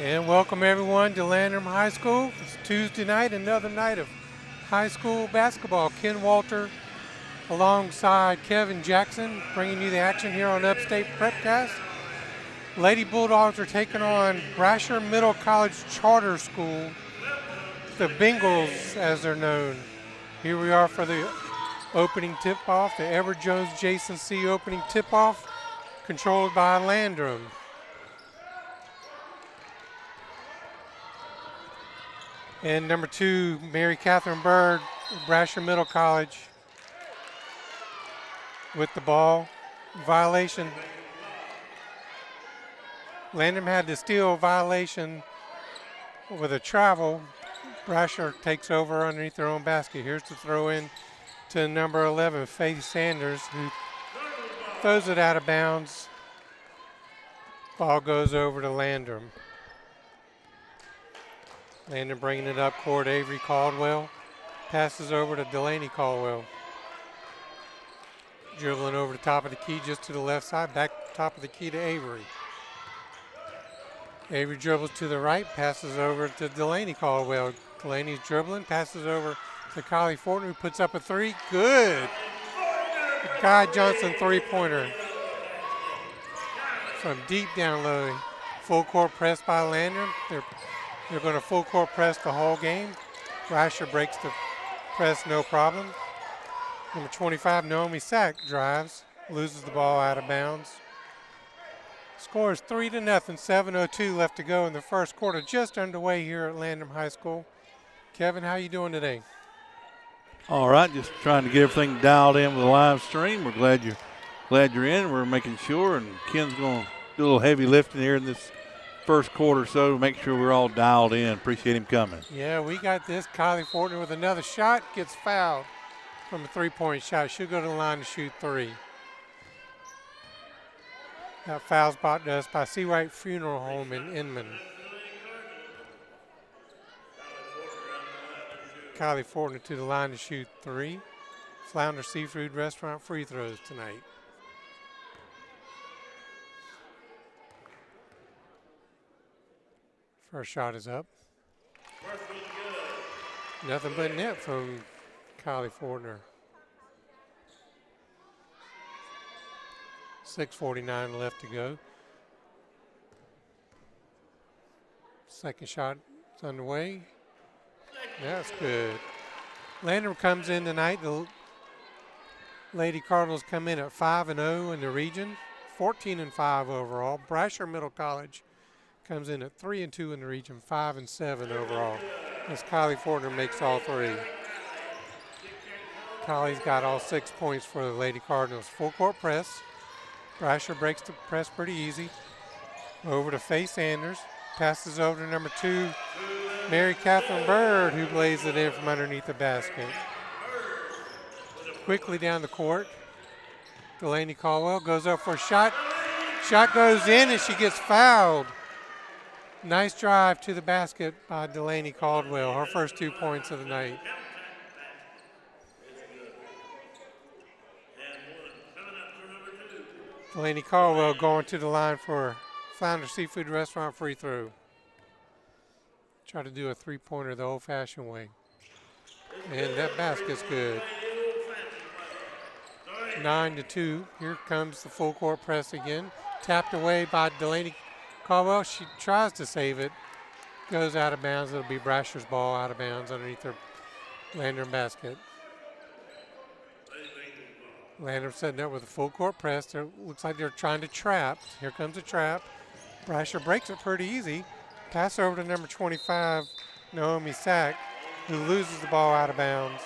And welcome everyone to Landrum High School. It's Tuesday night, another night of high school basketball. Ken Walter alongside Kevin Jackson bringing you the action here on Upstate Prepcast. Lady Bulldogs are taking on Brashier Middle College Charter School, the Bengals as they're known. Here we are for the opening tip-off, the Edward Jones Jason C. opening tip-off, controlled by Landrum. And number 2, Mary Catherine Bird, Brashier Middle College with the ball. Violation. Landrum had to steal violation with a travel. Brashier takes over underneath their own basket. Here's the throw in to number 11, Faith Sanders, who throws it out of bounds. Ball goes over to Landrum. Landrum bringing it up court. Avery Caldwell passes over to Delaney Caldwell. Dribbling over the top of the key just to the left side. Back top of the key to Avery. Avery dribbles to the right, passes over to Delaney Caldwell. Delaney's dribbling, passes over to Kylie Fortner, who puts up a three. Good. Guy Johnson three-pointer from deep down low. Full court press by Landrum. They're going to full court press the whole game. Brashier breaks the press, no problem. Number 25, Naomi Sack drives, loses the ball out of bounds. Score is 3-0, 7:02 left to go in the first quarter, just underway here at Landrum High School. Kevin, how you doing today? All right, just trying to get everything dialed in with the live stream. We're glad you're in. We're making sure, and Ken's going to do a little heavy lifting here in this first quarter, so to make sure we're all dialed in. Appreciate him coming. Yeah, we got this. Kylie Fortner with another shot, gets fouled from a three-point shot. She'll go to the line to shoot three. That foul's brought to us by Seawright Funeral Home in Inman. Kylie Fortner to the line to shoot three. Flounder Seafood Restaurant free throws tonight. First shot is up. Nothing but net from Kylie Fortner. 6:49 left to go. Second shot is underway. That's good. Landrum comes in tonight. The Lady Cardinals come in at 5-0 in the region, 14-5 overall. Brashier Middle College comes in at 3-2 in the region, 5-7 overall. As Kylie Fortner makes all three. Kylie's got all 6 points for the Lady Cardinals. Full court press. Brashier breaks the press pretty easy. Over to Faye Sanders. Passes over to number 2, Mary Catherine Bird, who lays it in from underneath the basket. Quickly down the court. Delaney Caldwell goes up for a shot. Shot goes in and she gets fouled. Nice drive to the basket by Delaney Caldwell, her first 2 points of the night. Delaney Caldwell going to the line for Flounder Seafood Restaurant free throw. Try to do a three-pointer the old-fashioned way. And that basket's good. 9-2. Here comes the full court press again. Tapped away by Delaney Caldwell. She tries to save it. Goes out of bounds. It'll be Brashier's ball out of bounds underneath her Landrum basket. Landrum setting up with a full court press. Looks like they're trying to trap. Here comes a trap. Brashier breaks it pretty easy. Pass over to number 25, Naomi Sack, who loses the ball out of bounds.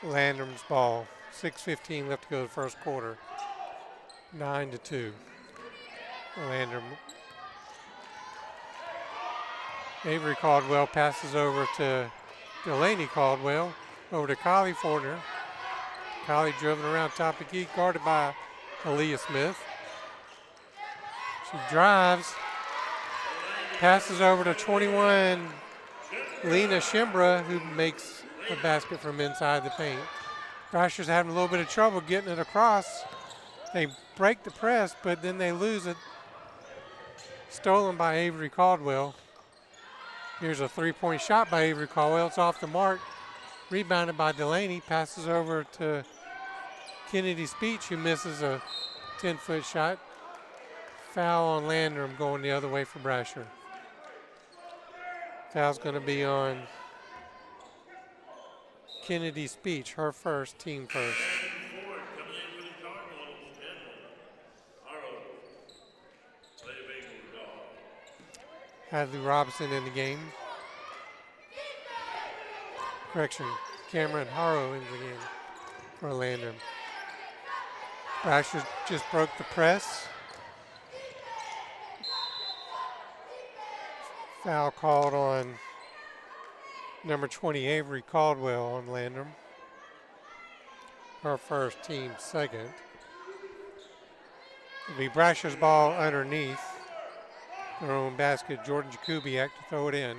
Landrum's ball. 6:15 left to go the first quarter. 9-2. Landrum. Avery Caldwell passes over to Delaney Caldwell. Over to Kylie Fortner. Kylie driven around top of the key, guarded by Aaliyah Smith. She drives. Passes over to 21, Lena Shimbra, who makes a basket from inside the paint. Brashier's having a little bit of trouble getting it across. They break the press, but then they lose it. Stolen by Avery Caldwell. Here's a three-point shot by Avery Caldwell. It's off the mark. Rebounded by Delaney. Passes over to Kennedy Speech, who misses a 10-foot shot. Foul on Landrum going the other way for Brashier. Foul's going to be on Kennedy Speech, her first, team first. Hadley Robinson in the game. Correction, Cameron Harrow in the game for Landrum. Brashier just broke the press. Foul called on number 20, Avery Caldwell on Landrum. Her first, team second. It'll be Brashier's ball underneath their own basket. Jordan Jakubiak to throw it in.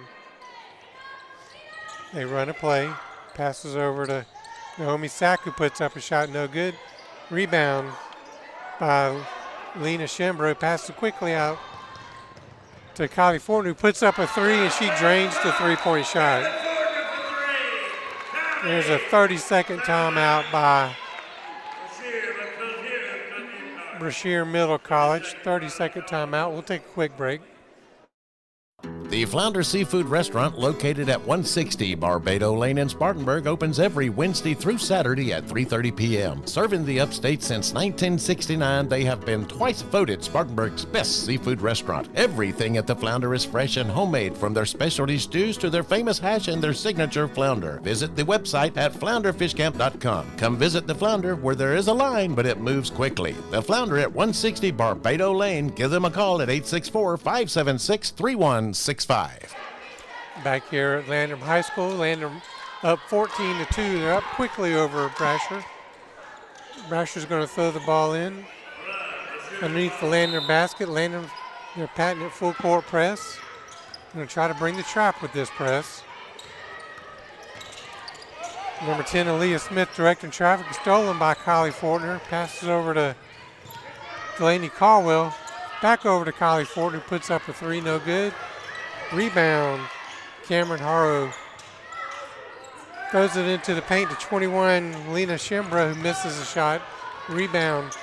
They run a play. Passes over to Naomi Sack, who puts up a shot, no good. Rebound by Lena Schembro. Passes quickly out to Kylie Fortin, who puts up a three, and she drains the three-point shot. There's a 30-second timeout by Brashier Middle College. 30-second timeout. We'll take a quick break. The Flounder Seafood Restaurant, located at 160 Barbado Lane in Spartanburg, opens every Wednesday through Saturday at 3:30 p.m. Serving the upstate since 1969, they have been twice voted Spartanburg's best seafood restaurant. Everything at the Flounder is fresh and homemade, from their specialty stews to their famous hash and their signature flounder. Visit the website at flounderfishcamp.com. Come visit the Flounder, where there is a line, but it moves quickly. The Flounder at 160 Barbado Lane. Give them a call at 864-576-3165. Back here at Landrum High School, Landrum up 14-2. They're up quickly over Brashier. Brashier's going to throw the ball in underneath the Landrum basket. Landrum, they're patting it full court press. Going to try to bring the trap with this press. Number 10, Aaliyah Smith directing traffic, stolen by Kylie Fortner. Passes over to Delaney Caldwell. Back over to Kylie Fortner, who puts up a three, no good. Rebound, Cameron Harrow throws it into the paint to 21, Lena Schembro, who misses a shot. Rebound,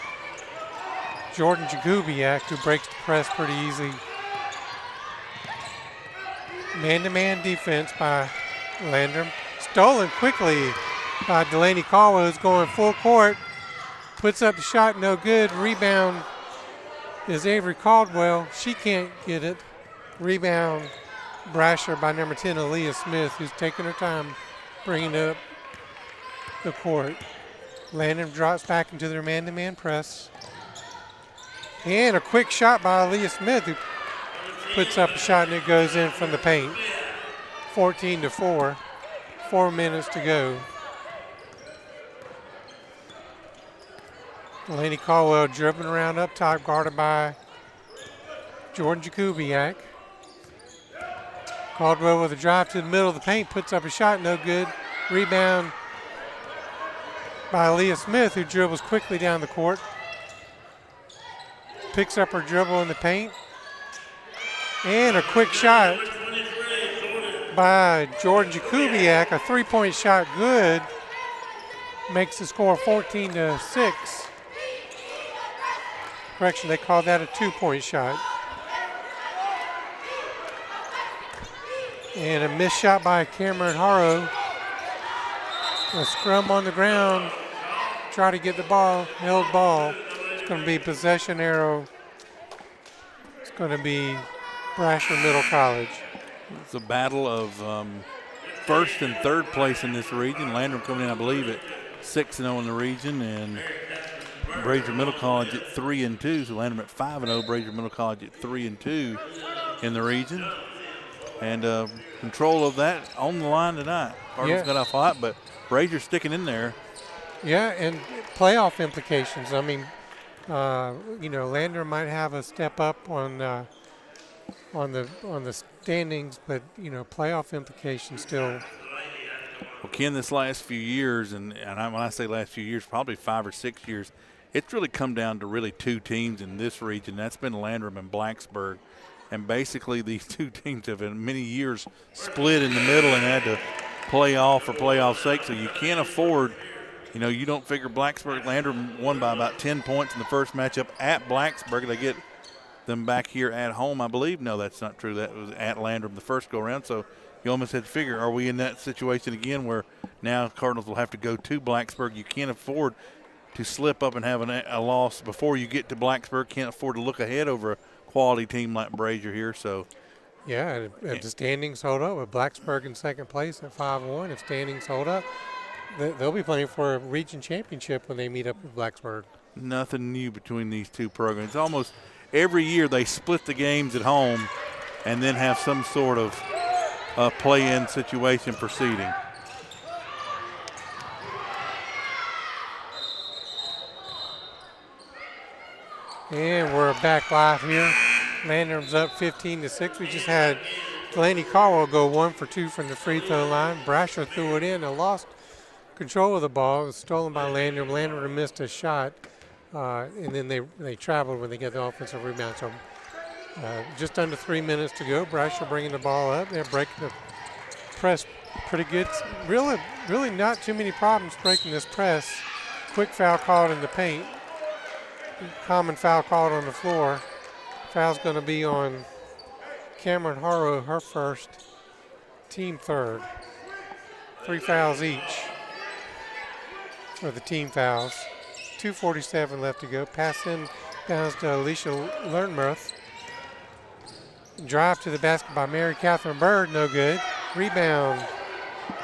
Jordan Jakubiak, who breaks the press pretty easily. Man-to-man defense by Landrum. Stolen quickly by Delaney Caldwell, who's going full court. Puts up the shot, no good. Rebound is Avery Caldwell. She can't get it. Rebound, Brashier by number 10, Aaliyah Smith, who's taking her time bringing it up the court. Landrum drops back into their man-to-man press. And a quick shot by Aaliyah Smith, who puts up a shot and it goes in from the paint. 14-4, 4 minutes to go. Delaney Caldwell dribbling around up top, guarded by Jordan Jakubiak. Caldwell with a drive to the middle of the paint, puts up a shot, no good. Rebound by Aaliyah Smith, who dribbles quickly down the court. Picks up her dribble in the paint. And a quick shot by Jordan Jakubiak, a three-point shot, good. Makes the score 14-6. Correction, they called that a two-point shot. And a missed shot by Cameron Harrow. A scrum on the ground. Try to get the ball, held ball. It's going to be possession arrow. It's going to be Brashier Middle College. It's a battle of first and third place in this region. Landrum coming in, I believe, at 6-0 in the region, and Brashier Middle College at 3-2. So Landrum at 5-0. Brashier Middle College at 3-2 in the region. And control of that on the line tonight. Cardinals got off hot, but Brasier's sticking in there. Yeah, and playoff implications. I mean, Landrum might have a step up on the standings, but playoff implications still. Well, Ken, this last few years, and when I say last few years, probably 5 or 6 years, it's really come down to really two teams in this region. That's been Landrum and Blacksburg. And basically these two teams have in many years split in the middle and had to play off for playoff sake. So you can't afford, you don't figure Landrum won by about 10 points in the first matchup at Blacksburg. They get them back here at home, I believe. No, that's not true. That was at Landrum the first go-around. So you almost had to figure, are we in that situation again where now Cardinals will have to go to Blacksburg? You can't afford to slip up and have a loss before you get to Blacksburg. Can't afford to look ahead over a quality team like Brashier here. So, yeah, if the standings hold up with Blacksburg in second place at 5-1, if standings hold up, they'll be playing for a region championship when they meet up with Blacksburg. Nothing new between these two programs. Almost every year they split the games at home and then have some sort of play-in situation proceeding. And we're back live here. Landrum's up 15-6. We just had Delaney Caldwell go 1 for 2 from the free throw line. Brashier threw it in and lost control of the ball. It was stolen by Landrum. Landrum missed a shot, and then they traveled when they get the offensive rebound. So just under 3 minutes to go. Brashier bringing the ball up. They're breaking the press pretty good. Really not too many problems breaking this press. Quick foul called in the paint. Common foul called on the floor. Foul's going to be on Cameron Harrow, her first, team third. 3 fouls each for the team fouls. 2:47 left to go. Pass in bounds to Alicia Lernermuth. Drive to the basket by Mary Catherine Bird, no good. Rebound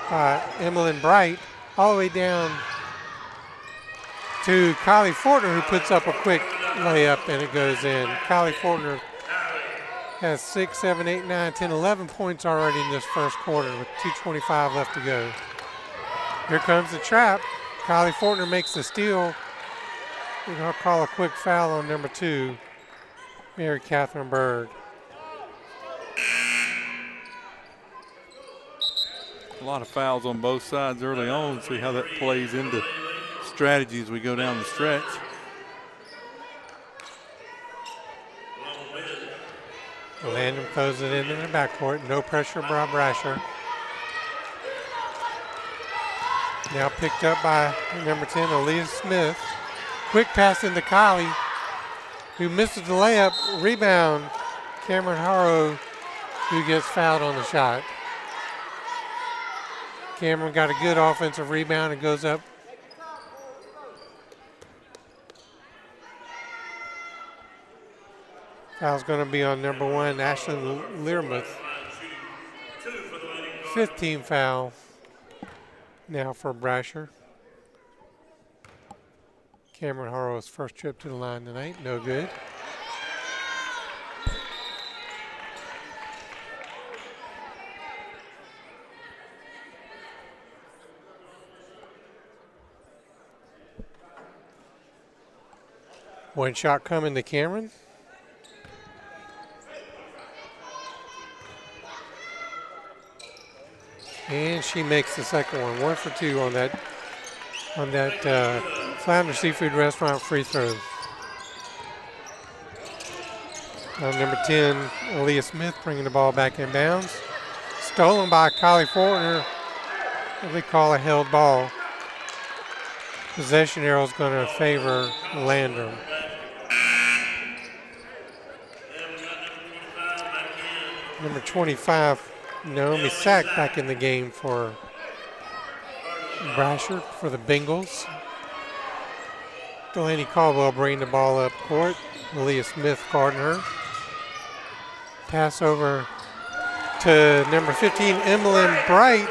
by Emmeline Bright, all the way down to Kylie Fortner, who puts up a quick layup and it goes in. Kylie Fortner has 6, 7, 8, 9, 10, 11 points already in this first quarter with 2:25 left to go. Here comes the trap. Kylie Fortner makes the steal. I'll call a quick foul on number 2, Mary Catherine Bird. A lot of fouls on both sides early on. See how that plays into strategy as we go down the stretch. Landrum throws it in the backcourt. No pressure by Brashier. Now picked up by number 10, Aaliyah Smith. Quick pass into Kylie, who misses the layup. Rebound, Cameron Harrow, who gets fouled on the shot. Cameron got a good offensive rebound and goes up. Foul's going to be on number 1, Ashlyn Learmuth. 15th foul now for Brashier. Cameron Harrow's first trip to the line tonight, no good. One shot coming to Cameron. And she makes the second one. 1 for 2 on that Flounder Seafood Restaurant free throw. Number 10, Aaliyah Smith bringing the ball back in bounds. Stolen by Kylie Fortner. What they call a held ball. Possession arrow is going to favor Landrum. Number 25, Naomi Sack back in the game for Brashier for the Bengals. Delaney Caldwell bringing the ball up court. Aaliyah Smith guarding her. Pass over to number 15, Emmeline Bright,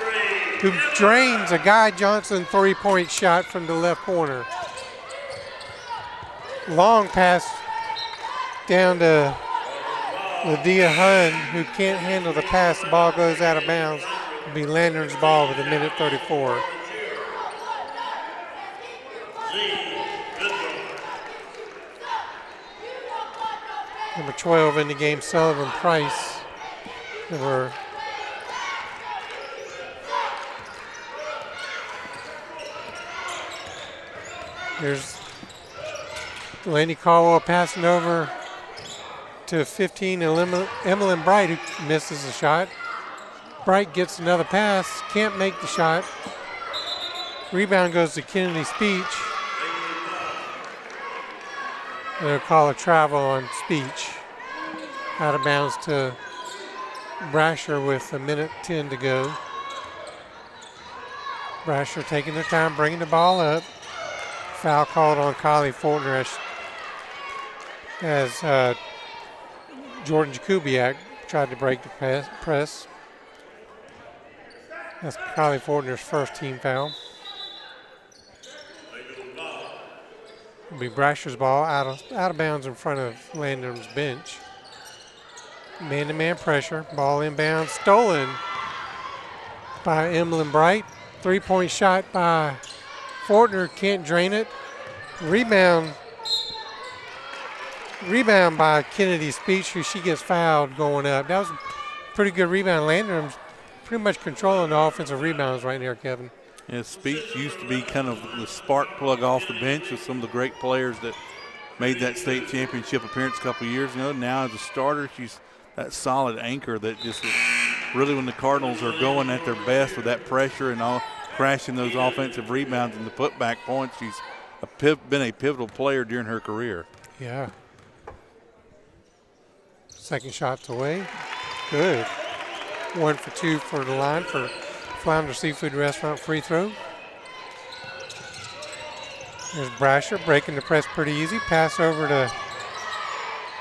who drains a Guy Johnson 3-point shot from the left corner. Long pass down to Lydia Hunn, who can't handle the pass. The ball goes out of bounds. It'll be Landrum's ball with 1:34. Number 12 in the game, Sullivan Price. There's Delaney Caldwell passing over to 15, Emmeline Bright, who misses a shot. Bright gets another pass, can't make the shot. Rebound goes to Kennedy Speech. They'll call a travel on Speech. Out of bounds to Brashier with 1:10 to go. Brashier taking their time, bringing the ball up. Foul called on Kylie Fortner as Jordan Jakubiak tried to break the press. That's Kylie Fortner's first team foul. It'll be Brashier's ball out of bounds in front of Landrum's bench. Man-to-man pressure. Ball inbound, stolen by Emmeline Bright. Three-point shot by Fortner, can't drain it. Rebound by Kennedy Speech, who she gets fouled going up. That was a pretty good rebound. Landrum's pretty much controlling the offensive rebounds right there, Kevin. Yeah, Speech used to be kind of the spark plug off the bench with some of the great players that made that state championship appearance a couple of years ago. Now as a starter, she's that solid anchor that just really, when the Cardinals are going at their best with that pressure and all, crashing those offensive rebounds and the putback points, she's been a pivotal player during her career. Yeah. Second shot's away. Good. 1 for 2 for the line for Flounder Seafood Restaurant free throw. There's Brashier breaking the press pretty easy. Pass over to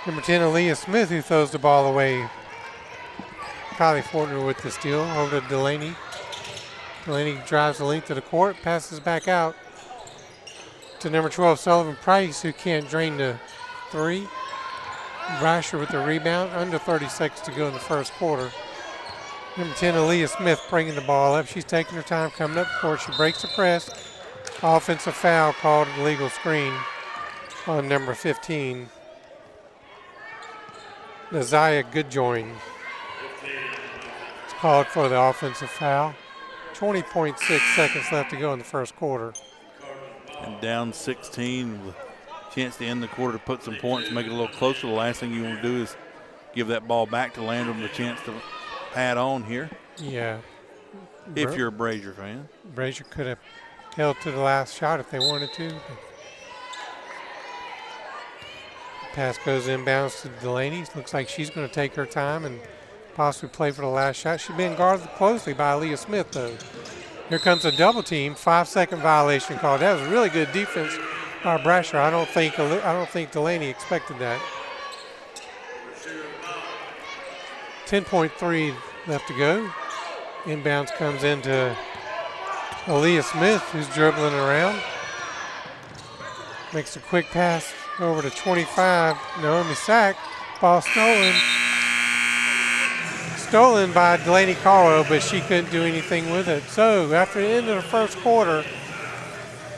number 10, Aaliyah Smith, who throws the ball away. Kylie Fortner with the steal over to Delaney. Delaney drives the length of the court, passes back out to number 12, Sullivan Price, who can't drain the three. Brashier with the rebound, under 30 seconds to go in the first quarter. Number 10, Aaliyah Smith bringing the ball up. She's taking her time coming up court. She breaks the press. Offensive foul called, illegal screen on number 15, Naziah Goodjoin. It's called for the offensive foul. 20.6 seconds left to go in the first quarter. And down 16 with a chance to end the quarter, put some points, make it a little closer. The last thing you want to do is give that ball back to Landrum, the chance to pad on here. Yeah. If you're a Brashier fan. Brashier could have held to the last shot if they wanted to. Pass goes inbounds to Delaney. Looks like she's going to take her time and possibly play for the last shot. She's being guarded closely by Aaliyah Smith, though. Here comes a double team. 5-second violation call. That was really good defense by Brashier. I don't think Delaney expected that. 10.3 left to go. Inbounds comes into Aaliyah Smith, who's dribbling around. Makes a quick pass over to 25, Naomi Sack. Ball stolen. Stolen by Delaney Caldwell, but she couldn't do anything with it. So after the end of the first quarter,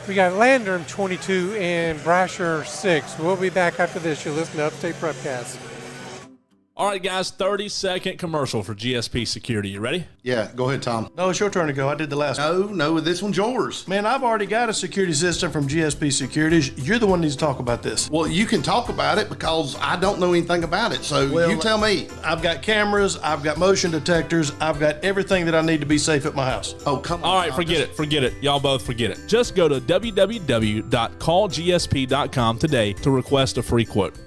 we got Landrum 22 and Brashier 6. We'll be back after this. You'll listen to Upstate Prepcast. All right, guys, 30-second commercial for GSP Security. You ready? Yeah, go ahead, Tom. No, it's your turn to go. I did the last one. No, this one's yours. Man, I've already got a security system from GSP Securities. You're the one that needs to talk about this. Well, you can talk about it because I don't know anything about it, so you tell me. I've got cameras, I've got motion detectors, I've got everything that I need to be safe at my house. Oh, come on. All right, forget it. Y'all both forget it. Just go to www.callgsp.com today to request a free quote.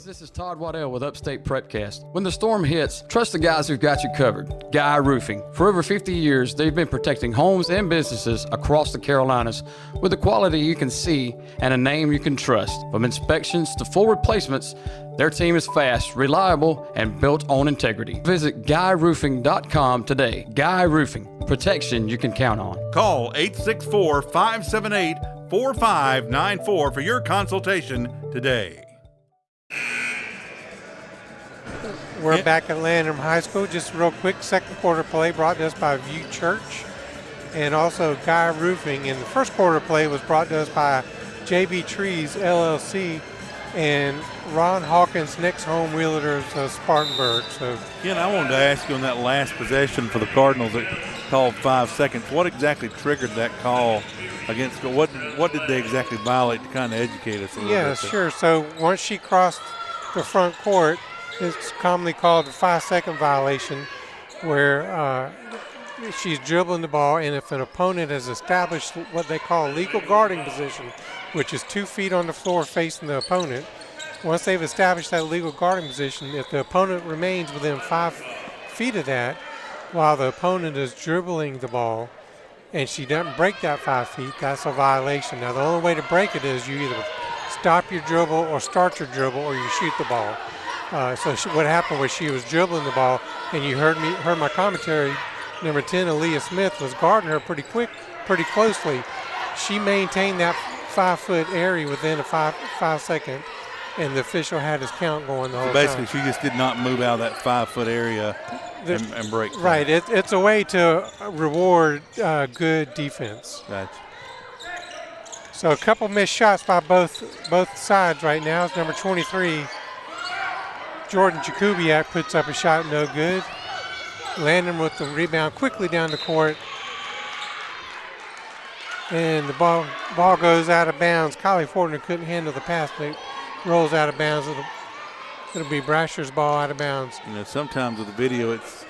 This is Todd Waddell with Upstate Prepcast. When the storm hits, trust the guys who've got you covered. Guy Roofing. For over 50 years, they've been protecting homes and businesses across the Carolinas with a quality you can see and a name you can trust. From inspections to full replacements, their team is fast, reliable, and built on integrity. Visit GuyRoofing.com today. Guy Roofing. Protection you can count on. Call 864-578-4594 for your consultation today. We're back at Landrum High School. Just real quick, second quarter play brought to us by View Church and also Guy Roofing. And the first quarter play was brought to us by JB Trees LLC and Ron Hawkins, Next Home Realtors of Spartanburg. So, Ken, I wanted to ask you on that last possession for the Cardinals that called 5 seconds. What exactly triggered that call against? What did they exactly violate to kind of educate us a little bit? Yeah, sure. So once she crossed the front court. It's commonly called the 5-second violation, where she's dribbling the ball, and if an opponent has established what they call legal guarding position, which is 2 feet on the floor facing the opponent, once they've established that legal guarding position, if the opponent remains within 5 feet of that while the opponent is dribbling the ball and she doesn't break that 5 feet, that's a violation. Now, the only way to break it is you either stop your dribble or start your dribble or you shoot the ball. What happened was she was dribbling the ball, and you heard my commentary. Number 10, Aaliyah Smith, was guarding her pretty closely. She maintained that 5-foot area within a 5-second, and the official had his count going the whole time. Basically, she just did not move out of that 5-foot area and break. Right. It's a way to reward good defense. Gotcha. So a couple missed shots by both sides right now. It's number 23, Jordan Jakubiak, puts up a shot, no good. Landrum with the rebound quickly down the court. And the ball goes out of bounds. Kylie Fortner couldn't handle the pass, but it rolls out of bounds. It'll be Brashier's ball out of bounds. You know, sometimes with the video, it's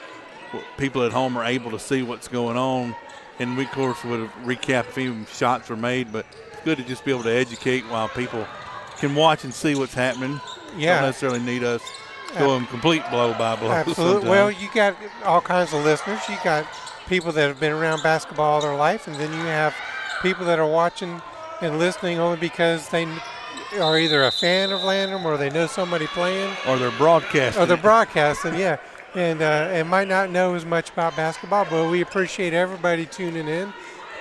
people at home are able to see what's going on, and we, of course, would recap if even shots were made, but it's good to just be able to educate while people can watch and see what's happening. Yeah. Don't necessarily need us going complete blow by blow. Absolutely. Well, you got all kinds of listeners. You got people that have been around basketball all their life, and then you have people that are watching and listening only because they are either a fan of Landrum or they know somebody playing. Or they're broadcasting. Yeah. And might not know as much about basketball, but we appreciate everybody tuning in.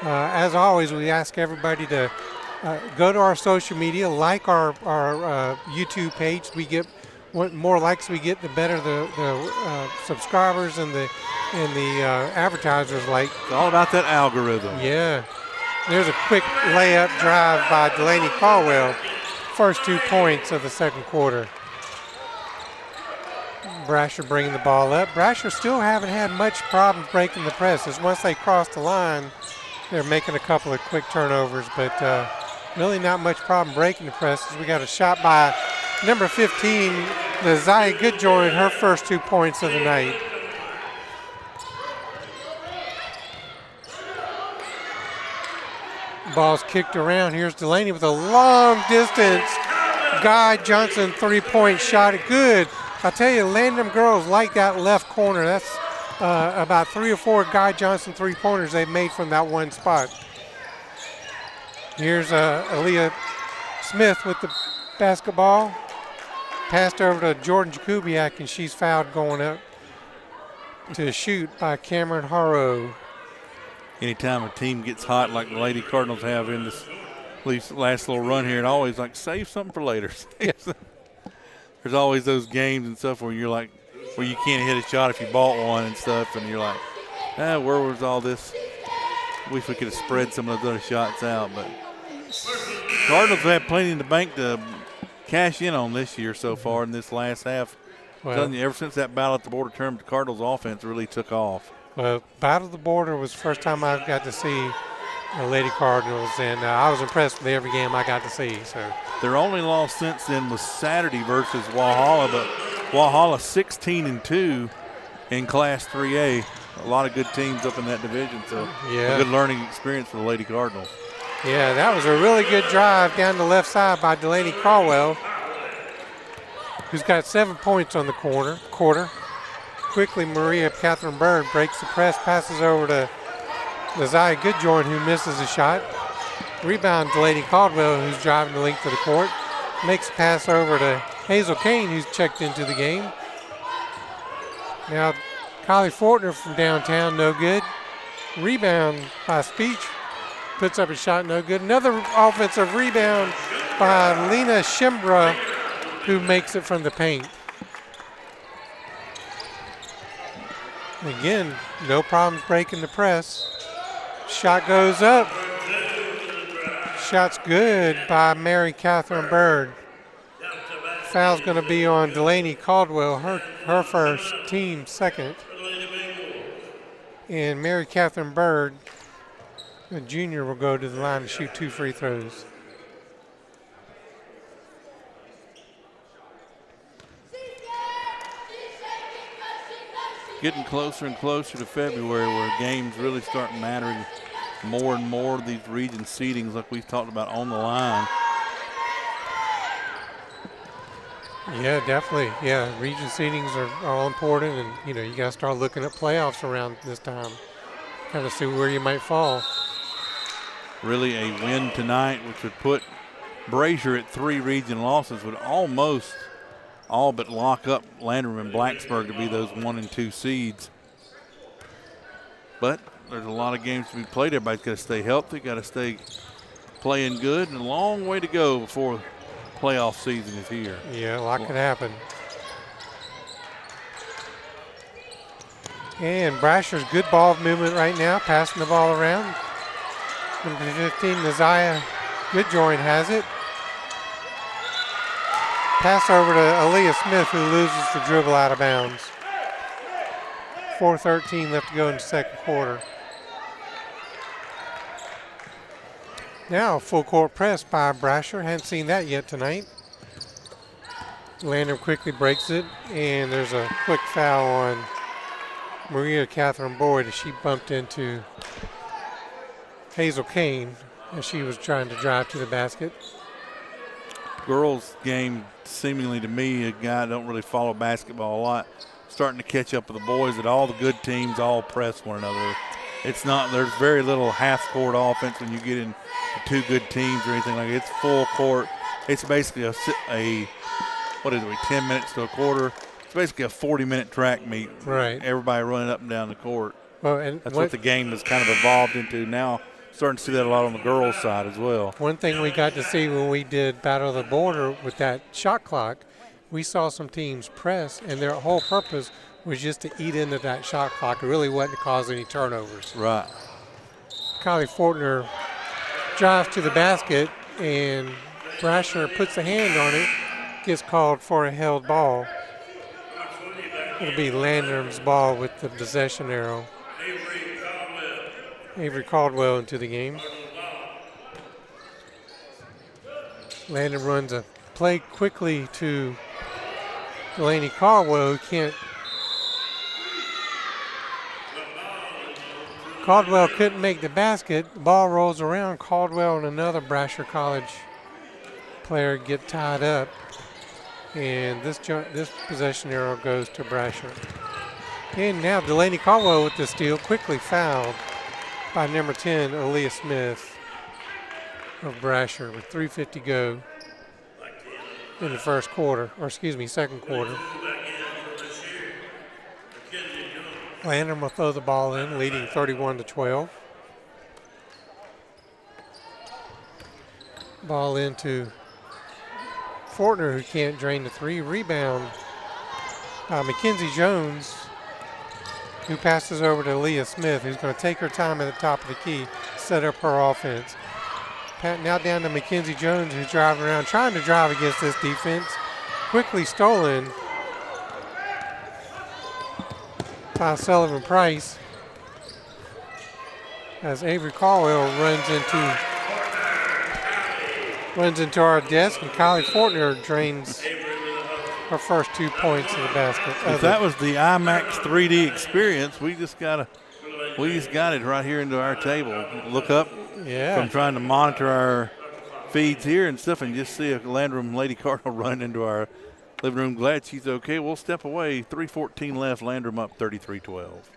As always, we ask everybody to go to our social media, like our YouTube page. We get what more likes we get, the better the subscribers and the advertisers like. It's all about that algorithm. Yeah. There's a quick layup drive by Delaney Caldwell. First 2 points of the second quarter. Brashier bringing the ball up. Brashier still haven't had much problem breaking the presses. Once they cross the line, they're making a couple of quick turnovers, but really not much problem breaking the presses. We got a shot by number 15, Zaya Goodjoy, her first 2 points of the night. Ball's kicked around. Here's Delaney with a long distance Guy Johnson 3-point shot. Good. I tell you, Landrum girls like that left corner. That's about 3 or 4 Guy Johnson 3-pointers they've made from that one spot. Here's Aaliyah Smith with the basketball. Passed over to Jordan Jakubiak, and she's fouled going up to shoot by Cameron Harrow. Anytime a team gets hot like the Lady Cardinals have in this last little run here, it always like save something for later. There's always those games and stuff where you're like, where you can't hit a shot if you bought one and stuff, and you're like, where was all this? Wish we could have spread some of those other shots out, but Cardinals have had plenty in the bank to cash in on this year so far in this last half. Well, telling you, ever since that battle at the border tournament, the Cardinals' offense really took off. Well, Battle of the Border was the first time I got to see the Lady Cardinals, and I was impressed with every game I got to see. So their only loss since then was Saturday versus Walhalla, but Walhalla 16-2 in Class 3A. A lot of good teams up in that division, so a good learning experience for the Lady Cardinals. Yeah, that was a really good drive down the left side by Delaney Caldwell, who's got 7 points on the quarter. Quickly, Maria Catherine Bird breaks the press, passes over to Zaya Goodjoy, who misses a shot. Rebound, Delaney Caldwell, who's driving the length of the court. Makes a pass over to Hazel Kane, who's checked into the game. Now, Kylie Fortner from downtown, no good. Rebound by Speech. Puts up a shot, no good. Another offensive rebound by Lena Shimbra, who makes it from the paint. Again, no problems breaking the press. Shot goes up. Shot's good by Mary Catherine Bird. Foul's going to be on Delaney Caldwell, her first, team second. And Mary Catherine Bird, a junior, will go to the line to shoot 2 free throws. getting closer and closer to February where games really start mattering more and more. These region seedings like we've talked about on the line. Yeah, definitely. Yeah, region seedings are all important, and you got to start looking at playoffs around this time, kind of see where you might fall. Really a win tonight, which would put Brashier at 3 region losses, would almost all but lock up Landrum and Blacksburg to be those 1 and 2 seeds. But there's a lot of games to be played. Everybody's got to stay healthy, got to stay playing good, and a long way to go before playoff season is here. Yeah, a lot could happen. And Brashier's good ball movement right now, passing the ball around. Number 15, Naziah Goodjoin has it. Pass over to Aaliyah Smith, who loses the dribble out of bounds. 4:13 left to go in the second quarter. Now full court press by Brashier. Hadn't seen that yet tonight. Landrum quickly breaks it, and there's a quick foul on Maria Catherine Boyd as she bumped into Hazel Kane as she was trying to drive to the basket. Girls game, seemingly to me, a guy don't really follow basketball a lot, starting to catch up with the boys that all the good teams all press one another. It's not, there's very little half-court offense when you get in 2 good teams or anything like that. It's full court. It's basically a 10 minutes to a quarter. It's basically a 40-minute track meet. Right. Everybody running up and down the court. Well, and that's what the game has kind of evolved into now. Starting to see that a lot on the girls' side as well. One thing we got to see when we did Battle of the Border with that shot clock, we saw some teams press, and their whole purpose was just to eat into that shot clock. It really wasn't to cause any turnovers. Right. Kylie Fortner drives to the basket, and Brashier puts a hand on it, gets called for a held ball. It'll be Landrum's ball with the possession arrow. Avery Caldwell into the game. Landrum runs a play quickly to Delaney Caldwell, who can't. Caldwell couldn't make the basket. Ball rolls around. Caldwell and another Brashier College player get tied up, and this possession arrow goes to Brashier. And now Delaney Caldwell with the steal, quickly fouled by number 10, Aaliyah Smith of Brashier, with 3:50 go in the second quarter. Landrum will throw the ball in, leading 31-12. Ball into Fortner, who can't drain the 3. Rebound Mackenzie Jones, who passes over to Aaliyah Smith, who's going to take her time at the top of the key, set up her offense. Now down to Mackenzie Jones, who's driving around, trying to drive against this defense. Quickly stolen by Sullivan Price as Avery Caldwell runs into our desk, and Kylie Fortner drains her first 2 points of the basket. If that was the IMAX 3D experience, we just got it right here into our table. Look up. Yeah. From trying to monitor our feeds here and stuff, and just see a Landrum Lady Cardinal run into our living room. Glad she's okay. We'll step away. 3:14 left. Landrum up 33-12.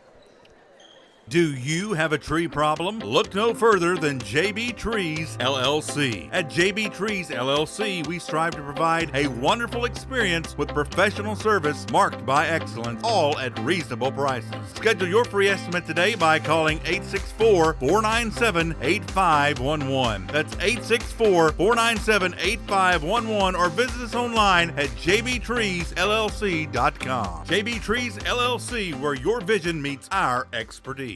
Do you have a tree problem? Look no further than JB Trees LLC. At JB Trees LLC, we strive to provide a wonderful experience with professional service marked by excellence, all at reasonable prices. Schedule your free estimate today by calling 864-497-8511. That's 864-497-8511, or visit us online at jbtreesllc.com. JB Trees LLC, where your vision meets our expertise.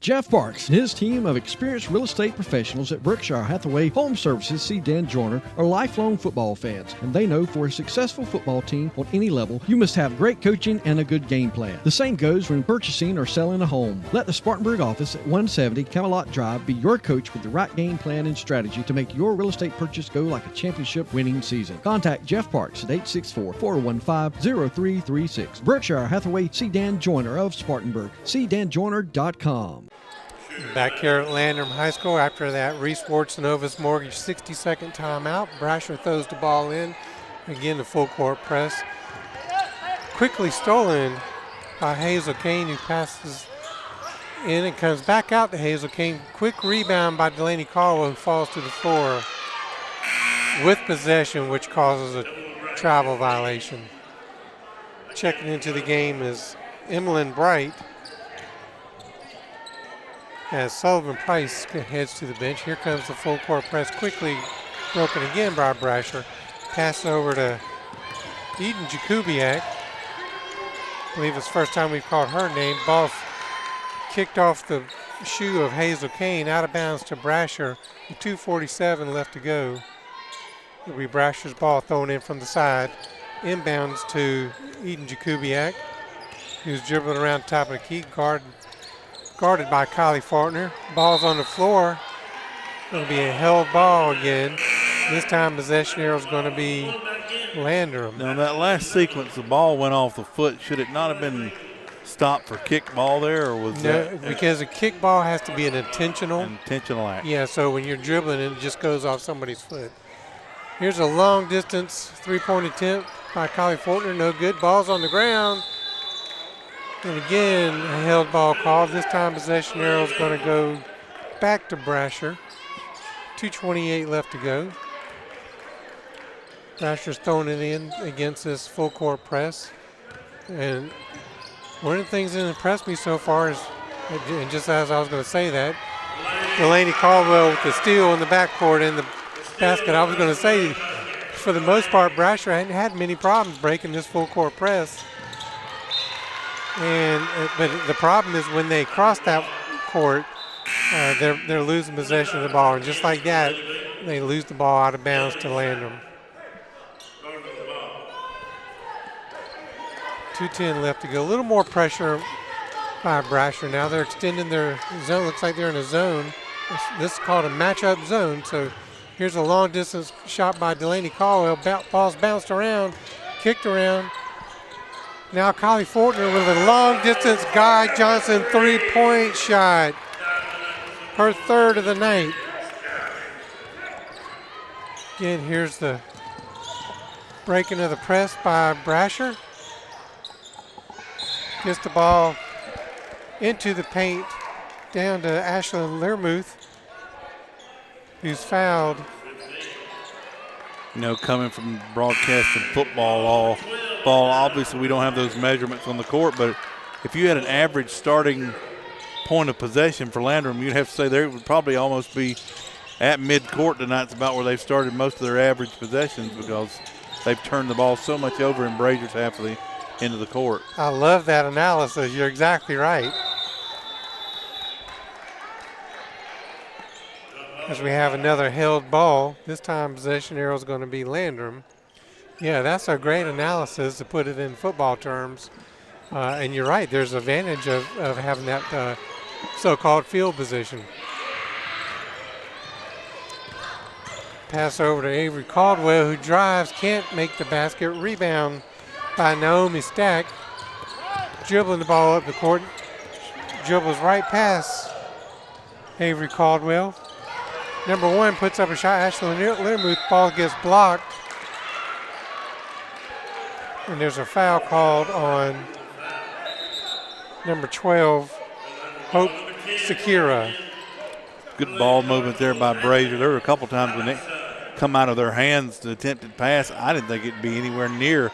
Jeff Parks and his team of experienced real estate professionals at Berkshire Hathaway Home Services see Dan Joyner are lifelong football fans, and they know for a successful football team on any level, you must have great coaching and a good game plan. The same goes when purchasing or selling a home. Let the Spartanburg office at 170 Camelot Drive be your coach with the right game plan and strategy to make your real estate purchase go like a championship winning season. Contact Jeff Parks at 864-415-0336. Berkshire Hathaway, see Dan Joyner of Spartanburg. See danjoyner.com. Back here at Landrum High School after that Reese Novus Mortgage 60-second timeout. Brashier throws the ball in. Again, the full court press. Quickly stolen by Hazel Kane, who passes in and comes back out to Hazel Kane. Quick rebound by Delaney Caldwell, who falls to the floor with possession, which causes a travel violation. Checking into the game is Emmeline Bright, as Sullivan Price heads to the bench. Here comes the full court press, quickly broken again by Brashier. Pass over to Eden Jakubiak. I believe it's the first time we've called her name. Ball kicked off the shoe of Hazel Kane, out of bounds to Brashier. With 2:47 left to go. It'll be Brashier's ball thrown in from the side. Inbounds to Eden Jakubiak, who's dribbling around the top of the key, guarded by Kylie Faulkner. Ball's on the floor. Going to be a held ball again. This time possession arrow is going to be Landrum. Now, that last sequence, the ball went off the foot. Should it not have been stopped for kick ball there, or was that? Because a kick ball has to be an intentional act. Yeah, so when you're dribbling, it just goes off somebody's foot. Here's a long distance three-point attempt by Kylie Faulkner. No good. Ball's on the ground. And again, a held ball called. This time possession arrow is going to go back to Brashier. 2:28 left to go. Brashier's throwing it in against this full court press. And one of the things that impressed me so far is, and just as I was going to say that, Delaney Caldwell with the steal in the backcourt and the basket. I was going to say, for the most part, Brashier hadn't had many problems breaking this full court press. But the problem is when they cross that court, they're losing possession of the ball, and just like that, they lose the ball out of bounds to Landrum. 2:10 left to go. A little more pressure by Brashier now. They're extending their zone. Looks like they're in a zone. This is called a matchup zone. So here's a long distance shot by Delaney Caldwell. Ball's bounced around, kicked around. Now Kylie Faulkner with a long distance Guy Johnson three-point shot. Her third of the night. Again, here's the breaking of the press by Brashier. Gets the ball into the paint, down to Ashlyn Learmouth, who's fouled. You know, coming from broadcasting football, obviously we don't have those measurements on the court, but if you had an average starting point of possession for Landrum, you'd have to say they would probably almost be at mid-court tonight. It's about where they've started most of their average possessions because they've turned the ball so much over in Brazier's half of the end of the court. I love that analysis. You're exactly right. As we have another held ball, this time possession arrow is going to be Landrum. Yeah, that's a great analysis to put it in football terms. And you're right, there's advantage of having that so-called field position. Pass over to Avery Caldwell, who drives, can't make the basket. Rebound by Naomi Stack. Dribbling the ball up the court. Dribbles right past Avery Caldwell. Number one puts up a shot. Ashley Learmouth, ball gets blocked. And there's a foul called on number 12, Hope Sakira. Good ball movement there by Brashier. There were a couple times when they come out of their hands to attempted pass. I didn't think it'd be anywhere near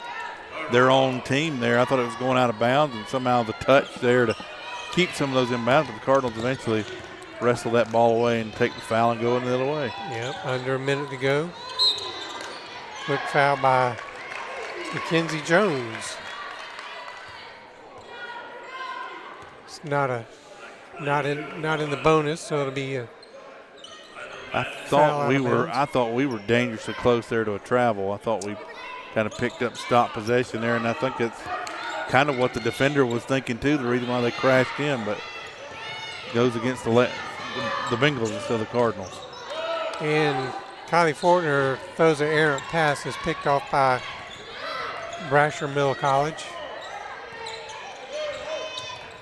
their own team there. I thought it was going out of bounds, and somehow the touch there to keep some of those in bounds. But the Cardinals eventually wrestle that ball away and take the foul and go in the other way. Yep, under a minute to go. Quick foul by Mackenzie Jones. It's not a not in the bonus, so it'll be a I foul thought we out of were. bounds. I thought we were dangerously close there to a travel. I thought we kind of picked up stop possession there, and I think it's kind of what the defender was thinking too. The reason why they crashed in, but goes against the Bengals instead of the Cardinals. And Kylie Fortner throws an errant pass, is picked off by Brashier Middle College.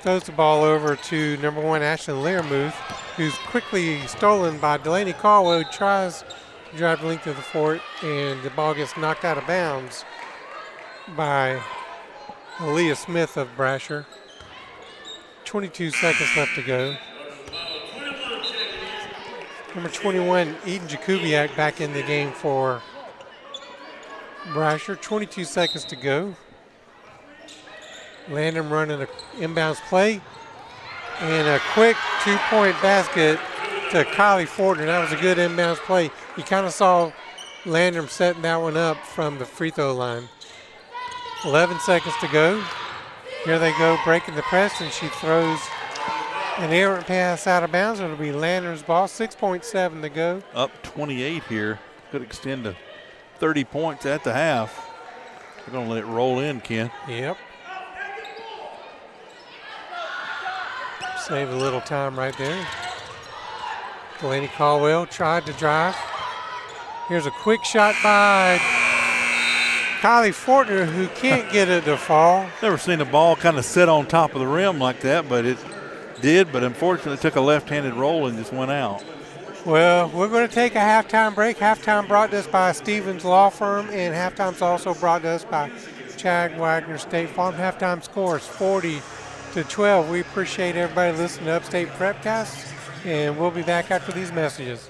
Throws the ball over to number 1 Ashlyn Learmuth, who's quickly stolen by Delaney Caldwell, who tries to drive the length of the fort, and the ball gets knocked out of bounds by Aaliyah Smith of Brashier. 22 seconds left to go. Number 21, Eden Jakubiak, back in the game for Brashier. 22 seconds to go. Landrum running an inbounds play. And a quick 2-point basket to Kylie Fortner. That was a good inbounds play. You kind of saw Landrum setting that one up from the free throw line. 11 seconds to go. Here they go, breaking the press, and she throws an errant pass out of bounds. It'll be Landrum's ball. 6.7 to go. Up 28 here. Could extend to 30 points at the half. We're going to let it roll in, Ken. Yep. Save a little time right there. Delaney Caldwell tried to drive. Here's a quick shot by Kylie Fortner, who can't get it to fall. Never seen a ball kind of sit on top of the rim like that, but it did, but unfortunately took a left-handed roll and just went out. Well, we're going to take a halftime break. Halftime brought to us by Stevens Law Firm, and halftime's also brought to us by Chad Wagner State Farm. Halftime scores 40-12. We appreciate everybody listening to Upstate Prepcast, and we'll be back after these messages.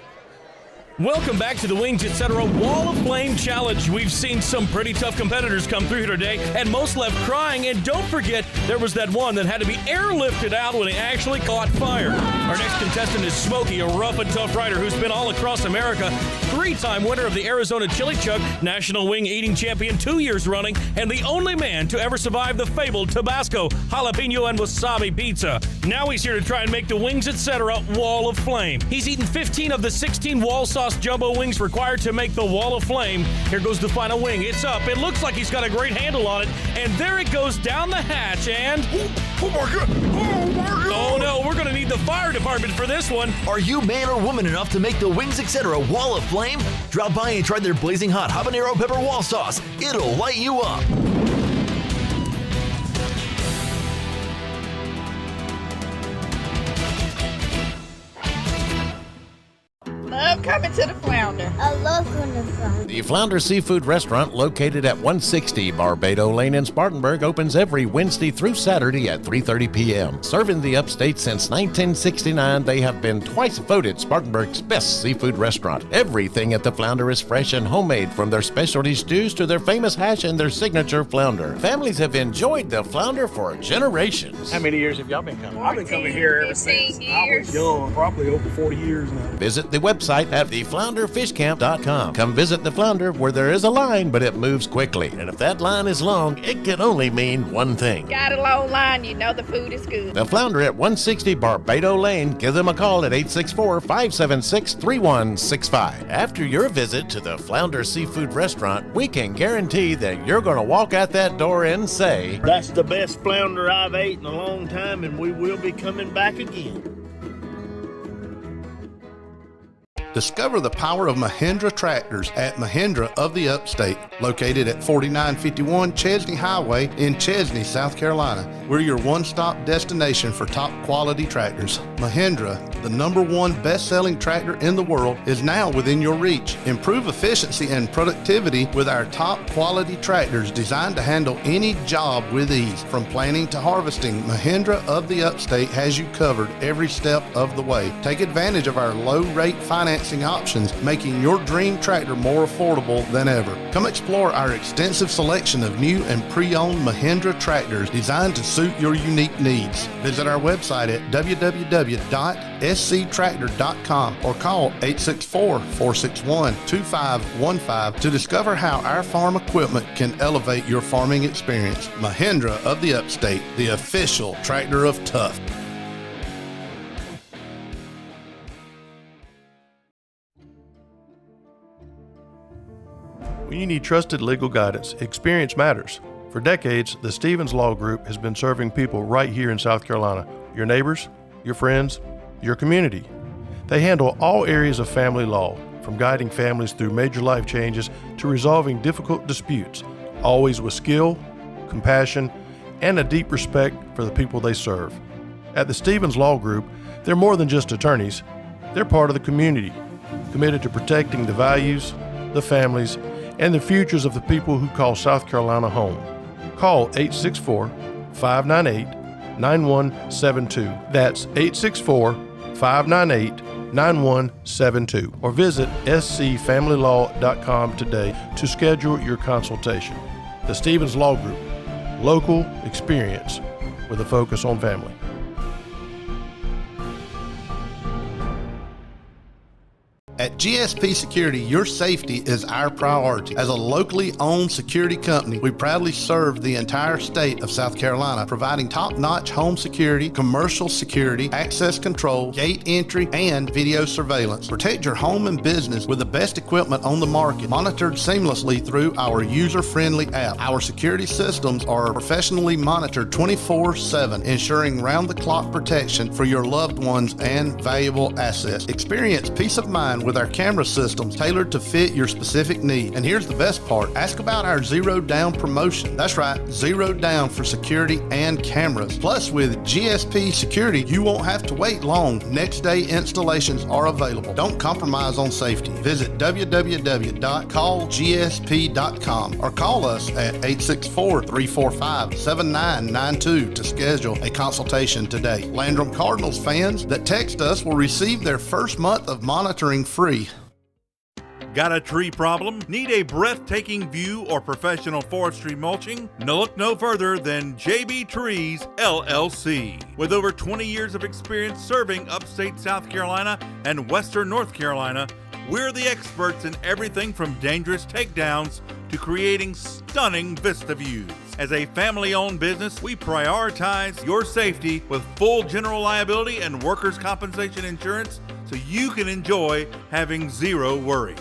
Welcome back to the Wings Etc. Wall of Flame Challenge. We've seen some pretty tough competitors come through here today, and most left crying. And don't forget, there was that one that had to be airlifted out when he actually caught fire. Our next contestant is Smokey, a rough and tough rider who's been all across America, 3-time winner of the Arizona Chili Chuck, National Wing Eating Champion 2 years running, and the only man to ever survive the fabled Tabasco, jalapeno, and wasabi pizza. Now he's here to try and make the Wings Etc. Wall of Flame. He's eaten 15 of the 16 wall sauce jumbo wings required to make the Wall of Flame. Here goes the final wing. It's up. It looks like he's got a great handle on it. And there it goes down the hatch and... Oh my God! Oh my God! Oh no, we're going to need the fire department for this one. Are you man or woman enough to make the Wings Etc. Wall of Flame? Drop by and try their blazing hot habanero pepper wall sauce. It'll light you up. Love coming to the Flounder. I love coming to the Flounder. The Flounder Seafood Restaurant, located at 160 Barbado Lane in Spartanburg, opens every Wednesday through Saturday at 3:30 p.m. Serving the upstate since 1969, they have been twice voted Spartanburg's best seafood restaurant. Everything at the Flounder is fresh and homemade, from their specialty stews to their famous hash and their signature flounder. Families have enjoyed the Flounder for generations. How many years have y'all been coming? 14, I've been coming here ever since I was young, probably over 40 years now. Visit the website at theflounderfishcamp.com. Come visit the Flounder, where there is a line, but it moves quickly. And if that line is long, it can only mean one thing. Got a long line, you know the food is good. The Flounder at 160 Barbado Lane. Give them a call at 864-576-3165. After your visit to the Flounder Seafood Restaurant, we can guarantee that you're going to walk out that door and say, That's the best flounder I've ate in a long time, and we will be coming back again. Discover the power of Mahindra tractors at Mahindra of the Upstate, located at 4951 Chesney Highway in Chesney, South Carolina. We're your one-stop destination for top quality tractors. Mahindra, the #1 best-selling tractor in the world, is now within your reach. Improve efficiency and productivity with our top quality tractors designed to handle any job with ease. From planting to harvesting, Mahindra of the Upstate has you covered every step of the way. Take advantage of our low-rate financing options, making your dream tractor more affordable than ever. Come explore our extensive selection of new and pre-owned Mahindra tractors designed to suit your unique needs. Visit our website at www.sctractor.com or call 864-461-2515 to discover how our farm equipment can elevate your farming experience. Mahindra of the Upstate, the official tractor of tough. When you need trusted legal guidance, experience matters. For decades, the Stevens Law Group has been serving people right here in South Carolina, your neighbors, your friends, your community. They handle all areas of family law, from guiding families through major life changes to resolving difficult disputes, always with skill, compassion, and a deep respect for the people they serve. At the Stevens Law Group, they're more than just attorneys. They're part of the community, committed to protecting the values, the families, and the futures of the people who call South Carolina home. Call 864-598-9172. That's 864-598-9172. Or visit scfamilylaw.com today to schedule your consultation. The Stevens Law Group, local experience with a focus on family. At GSP Security, your safety is our priority. As a locally owned security company, we proudly serve the entire state of South Carolina, providing top-notch home security, commercial security, access control, gate entry, and video surveillance. Protect your home and business with the best equipment on the market, monitored seamlessly through our user-friendly app. Our security systems are professionally monitored 24/7, ensuring round-the-clock protection for your loved ones and valuable assets. Experience peace of mind with our camera systems tailored to fit your specific need. And here's the best part. Ask about our Zero Down promotion. That's right, Zero Down for security and cameras. Plus, with GSP Security, you won't have to wait long. Next day installations are available. Don't compromise on safety. Visit www.callgsp.com or call us at 864-345-7992 to schedule a consultation today. Landrum Cardinals fans that text us will receive their first month of monitoring free. Got a tree problem? Need a breathtaking view or professional forestry mulching? No, look no further than JB Trees, LLC. With over 20 years of experience serving upstate South Carolina and western North Carolina, we're the experts in everything from dangerous takedowns to creating stunning vista views. As a family-owned business, we prioritize your safety with full general liability and workers' compensation insurance so you can enjoy having zero worries.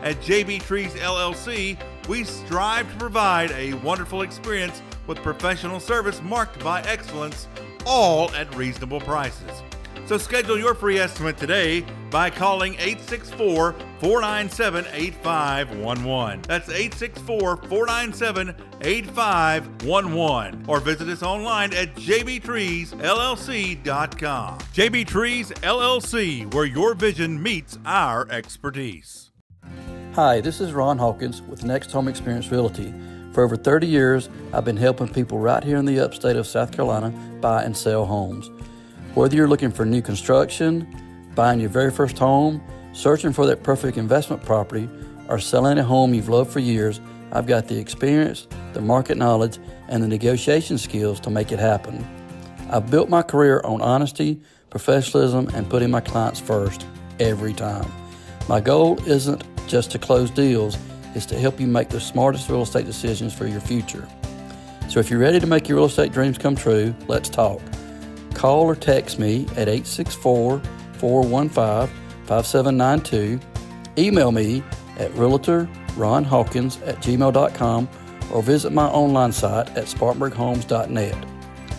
At JB Trees LLC, we strive to provide a wonderful experience with professional service marked by excellence, all at reasonable prices. So schedule your free estimate today by calling 864-497-8511. That's 864-497-8511. Or visit us online at jbtreesllc.com. JB Trees LLC, where your vision meets our expertise. Hi, this is Ron Hawkins with Next Home Experience Realty. For over 30 years, I've been helping people right here in the upstate of South Carolina buy and sell homes. Whether you're looking for new construction, buying your very first home, searching for that perfect investment property, or selling a home you've loved for years, I've got the experience, the market knowledge, and the negotiation skills to make it happen. I've built my career on honesty, professionalism, and putting my clients first every time. My goal isn't just to close deals, it's to help you make the smartest real estate decisions for your future. So if you're ready to make your real estate dreams come true, let's talk. Call or text me at 864-415-5792. Email me at realtorronhawkins@gmail.com or visit my online site at spartanburghomes.net.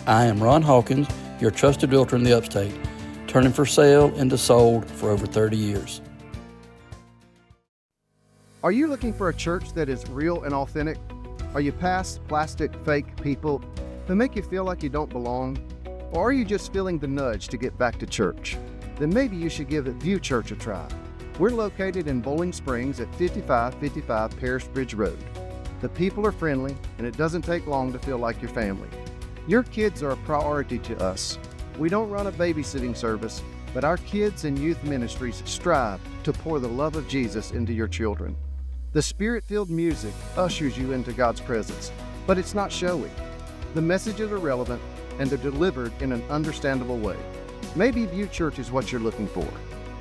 I am Ron Hawkins, your trusted realtor in the upstate, turning for sale into sold for over 30 years. Are you looking for a church that is real and authentic? Are you past plastic, fake people who make you feel like you don't belong? Or are you just feeling the nudge to get back to church? Then maybe you should give View Church a try. We're located in Bowling Springs at 5555 Parish Bridge Road. The people are friendly, and it doesn't take long to feel like your family. Your kids are a priority to us. We don't run a babysitting service, but our kids and youth ministries strive to pour the love of Jesus into your children. The Spirit-filled music ushers you into God's presence, but it's not showy. The messages are relevant, and they're delivered in an understandable way. Maybe View Church is what you're looking for.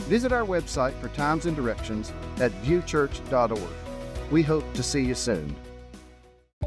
Visit our website for times and directions at viewchurch.org. We hope to see you soon.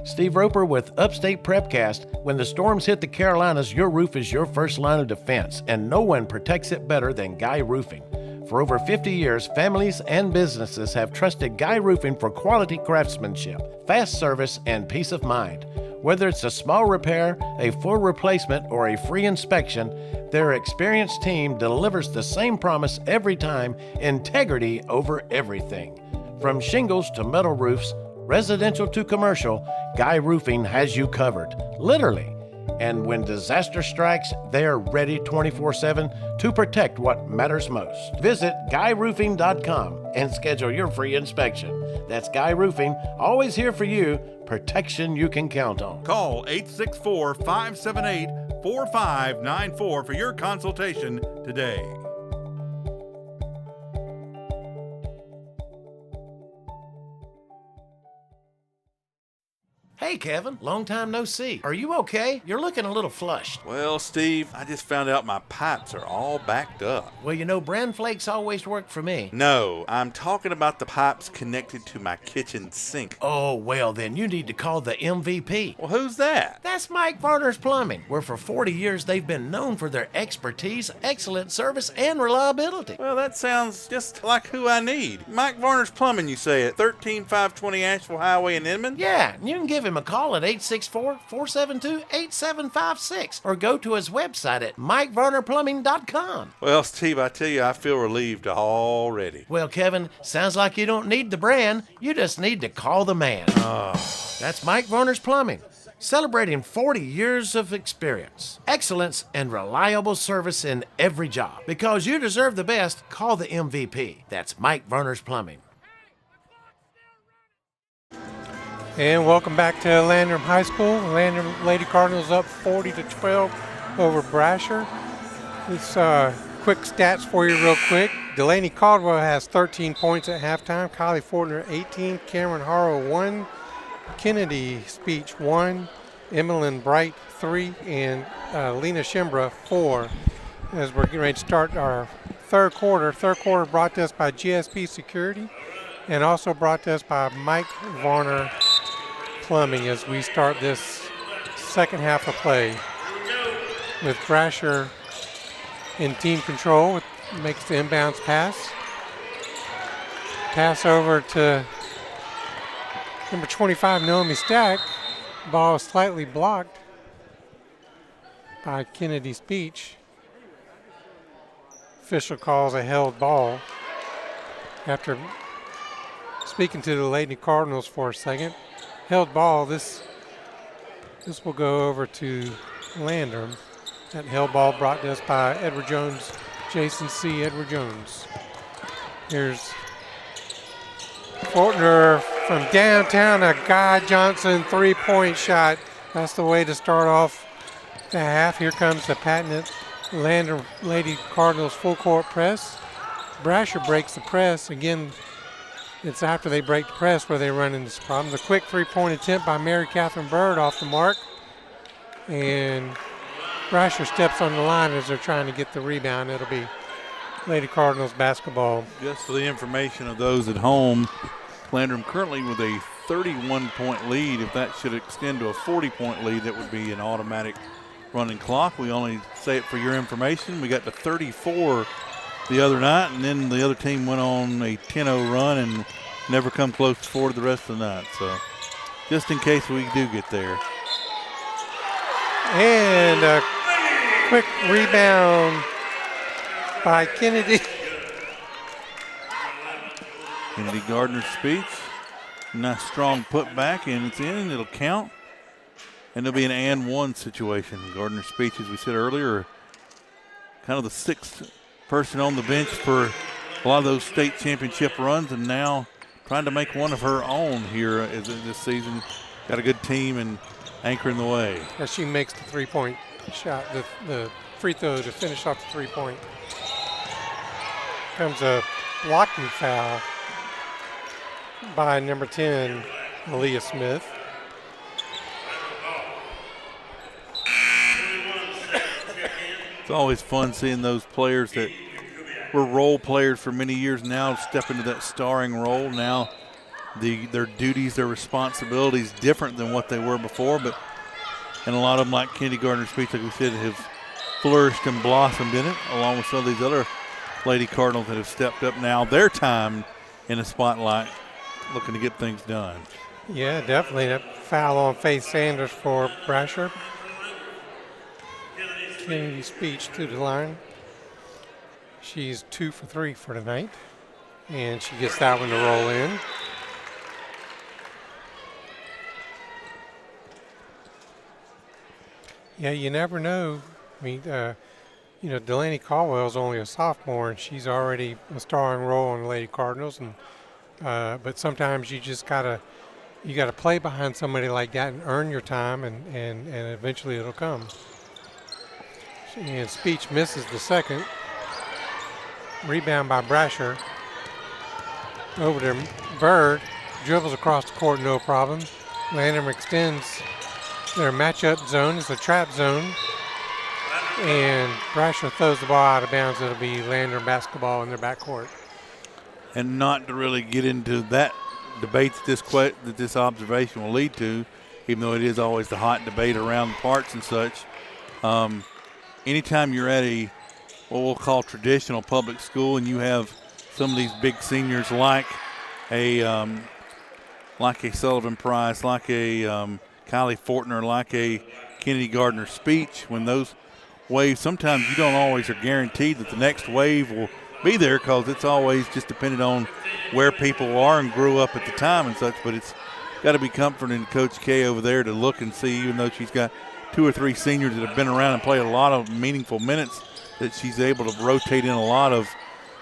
Steve Roper with Upstate Prepcast. When the storms hit the Carolinas, your roof is your first line of defense, and no one protects it better than Guy Roofing. For over 50 years, families and businesses have trusted Guy Roofing for quality craftsmanship, fast service, and peace of mind. Whether it's a small repair, a full replacement, or a free inspection, their experienced team delivers the same promise every time: integrity over everything. From shingles to metal roofs, residential to commercial, Guy Roofing has you covered, literally. And when disaster strikes, they're ready 24/7 to protect what matters most. Visit GuyRoofing.com and schedule your free inspection. That's Guy Roofing, always here for you, protection you can count on. Call 864-578-4594 for your consultation today. Hey, Kevin, long time no see. Are you okay? You're looking a little flushed. Well, Steve, I just found out my pipes are all backed up. Well, you know, bran flakes always work for me. No, I'm talking about the pipes connected to my kitchen sink. Oh, well, then you need to call the MVP. Well, who's that? That's Mike Varner's Plumbing, where for 40 years they've been known for their expertise, excellent service, and reliability. Well, that sounds just like who I need. Mike Varner's Plumbing, you say, at 13520 Asheville Highway in Inman? Yeah, and you can give him a call at 864-472-8756 or go to his website at MikeVarnerPlumbing.com. Well, Steve, I tell you, I feel relieved already. Well, Kevin, sounds like you don't need the brand. You just need to call the man. That's Mike Varner's Plumbing, celebrating 40 years of experience, excellence, and reliable service in every job. Because you deserve the best, call the MVP. That's Mike Varner's Plumbing. And welcome back to Landrum High School. Landrum Lady Cardinals up 40-12 over Brashier. This quick stats for you real quick. Delaney Caldwell has 13 points at halftime. Kylie Fortner 18. Cameron Harrow 1. Kennedy Speech 1. Emmeline Bright 3. And Lena Shimbra 4. As we're getting ready to start our third quarter. Third quarter brought to us by GSP Security and also brought to us by Mike Varner Plumbing as we start this second half of play with Brashier in team control. Makes the inbounds pass. Pass over to number 25, Naomi Stack. Ball is slightly blocked by Kennedy Speech. Official calls a held ball. After speaking to the Lady Cardinals for a second, held ball, this will go over to Landrum. That held ball brought to us by Edward Jones, Jason C. Edward Jones. Here's Fortner from downtown, a Guy Johnson three-point shot. That's the way to start off the half. Here comes the patented Landrum Lady Cardinals full court press. Brashier breaks the press. Again, it's after they break the press where they run into this problem. The quick three-point attempt by Mary Catherine Bird off the mark. And Brashier steps on the line as they're trying to get the rebound. It'll be Lady Cardinals basketball. Just for the information of those at home, Landrum currently with a 31-point lead. If that should extend to a 40-point lead, that would be an automatic running clock. We only say it for your information. We got to 34 the other night, and then the other team went on a 10-0 run and never come close to 4 the rest of the night. So just in case we do get there. And a quick rebound by Kennedy. Kennedy Gardner Speech. Nice strong putback, and it's in. It'll count. And it'll be an and one situation. Gardner Speech, as we said earlier, kind of the sixth person on the bench for a lot of those state championship runs, and now trying to make one of her own here this season. Got a good team and anchoring the way. As she makes the three-point shot, the free throw to finish off the three-point. Comes a blocking foul by number 10, Aaliyah Smith. It's always fun seeing those players that were role players for many years now step into that starring role. Now their duties, their responsibilities different than what they were before, and a lot of them, like Kennedy Gardner Speech, like we said, have flourished and blossomed in it, along with some of these other Lady Cardinals that have stepped up now, their time in the spotlight, looking to get things done. Yeah, definitely. That foul on Faith Sanders for Brashier. Kennedy Speech to the line. She's 2 for 3 for tonight, and she gets that one to roll in. Yeah, you never know. I mean, Delaney Caldwell's only a sophomore, and she's already a starring role in the Lady Cardinals. And but sometimes you just gotta play behind somebody like that and earn your time, and eventually it'll come. And Speech misses the second. Rebound by Brashier. Over to Bird. Dribbles across the court, no problem. Landrum extends their matchup zone. It's a trap zone. And Brashier throws the ball out of bounds. It'll be Landrum basketball in their backcourt. And not to really get into that debate that this observation will lead to, even though it is always the hot debate around the parts and such. Anytime you're at what we'll call traditional public school, and you have some of these big seniors like a Sullivan Price, like a Kylie Fortner, like a Kennedy Gardner Speech, when those waves, sometimes you don't always are guaranteed that the next wave will be there, because it's always just dependent on where people are and grew up at the time and such. But it's got to be comforting to Coach K over there to look and see, even though she's got 2 or 3 seniors that have been around and played a lot of meaningful minutes, that she's able to rotate in a lot of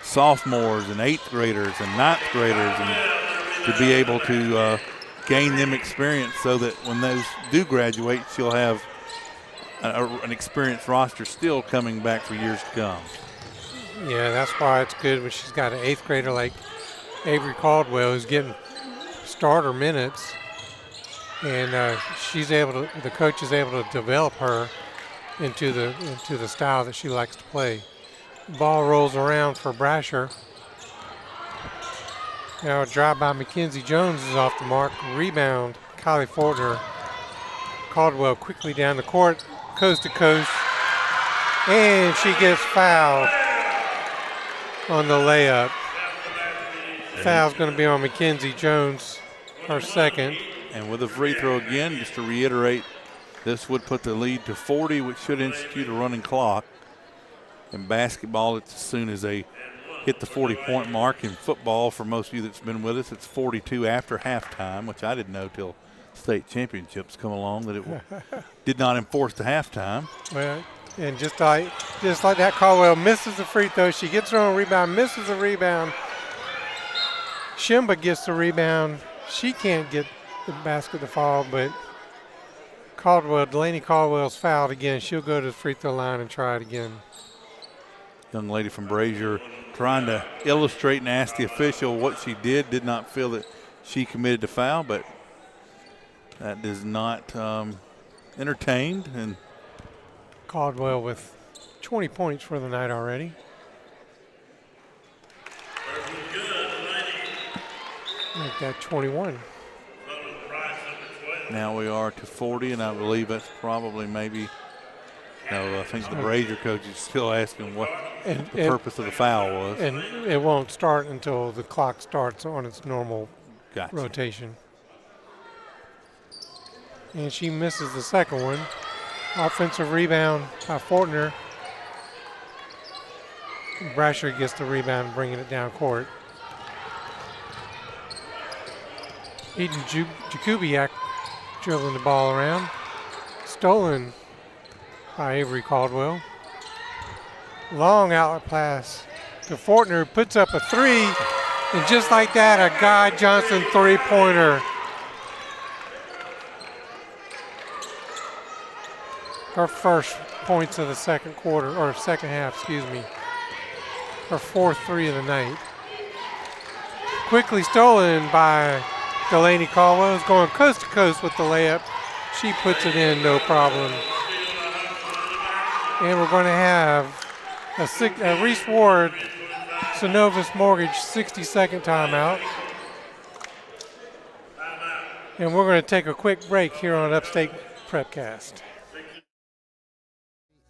sophomores and 8th graders and 9th graders, and to be able to gain them experience so that when those do graduate, she'll have an experienced roster still coming back for years to come. Yeah, that's why it's good when she's got an 8th grader like Avery Caldwell who's getting starter minutes, and the coach is able to develop her into the style that she likes to play. Ball rolls around for Brashier. Now a drive by Mackenzie Jones is off the mark. Rebound, Kylie Fortner. Caldwell quickly down the court, coast to coast, and she gets fouled on the layup. Foul's going to be on Mackenzie Jones, her second. And with a free throw again, just to reiterate, this would put the lead to 40, which should institute a running clock. In basketball, it's as soon as they hit the 40-point mark. In football, for most of you that's been with us, it's 42 after halftime, which I didn't know till state championships come along that it did not enforce the halftime. Well, and just like that, Caldwell misses the free throw. She gets her own rebound, misses the rebound. Shimba gets the rebound. She can't get the basket to fall, but Delaney Caldwell's fouled again. She'll go to the free throw line and try it again. Young lady from Brashier trying to illustrate and ask the official what she did not feel that she committed the foul, but that is not entertained. And Caldwell with 20 points for the night already. Make that 21. Now we are to 40, and I believe that's probably I think the Brashier coach is still asking what the purpose of the foul was. And it won't start until the clock starts on its normal rotation. And she misses the second one. Offensive rebound by Fortner. Brashier gets the rebound, bringing it down court. Eden Jakubiak dribbling the ball around. Stolen by Avery Caldwell. Long outlet pass to Fortner, who puts up a 3. And just like that, a Guy Johnson three-pointer. Her first points of the second half, excuse me. Her 4th 3 of the night. Quickly stolen by Delaney Caldwell, is going coast to coast with the layup. She puts it in, no problem. And we're going to have a Reese Ward, Synovus Mortgage 60-second timeout. And we're going to take a quick break here on Upstate Prepcast.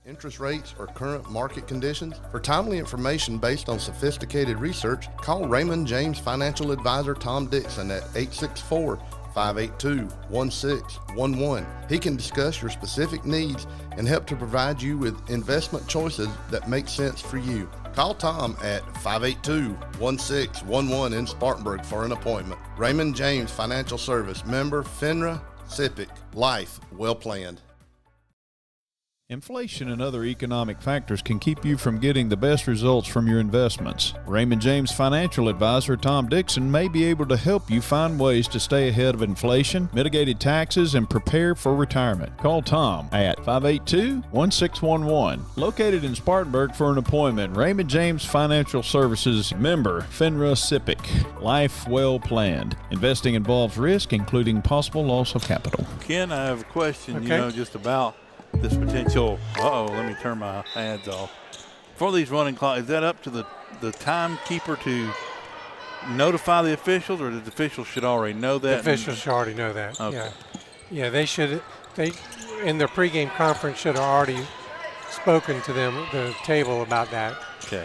interest rates, or current market conditions? For timely information based on sophisticated research, call Raymond James Financial Advisor Tom Dixon at 864-582-1611. He can discuss your specific needs and help to provide you with investment choices that make sense for you. Call Tom at 582-1611 in Spartanburg for an appointment. Raymond James Financial Service, member FINRA, SIPC, life well planned. Inflation and other economic factors can keep you from getting the best results from your investments. Raymond James Financial Advisor Tom Dixon may be able to help you find ways to stay ahead of inflation, mitigated taxes, and prepare for retirement. Call Tom at 582-1611. Located in Spartanburg for an appointment, Raymond James Financial Services, member FINRA SIPC. Life well planned. Investing involves risk, including possible loss of capital. Ken, I have a question, Okay. just about this potential, let me turn my ads off. For these running clocks, is that up to the timekeeper to notify the officials, or the officials should already know that? The officials should already know that. Okay. Yeah, they should. They in their pregame conference should have already spoken to them, the table, about that. Okay.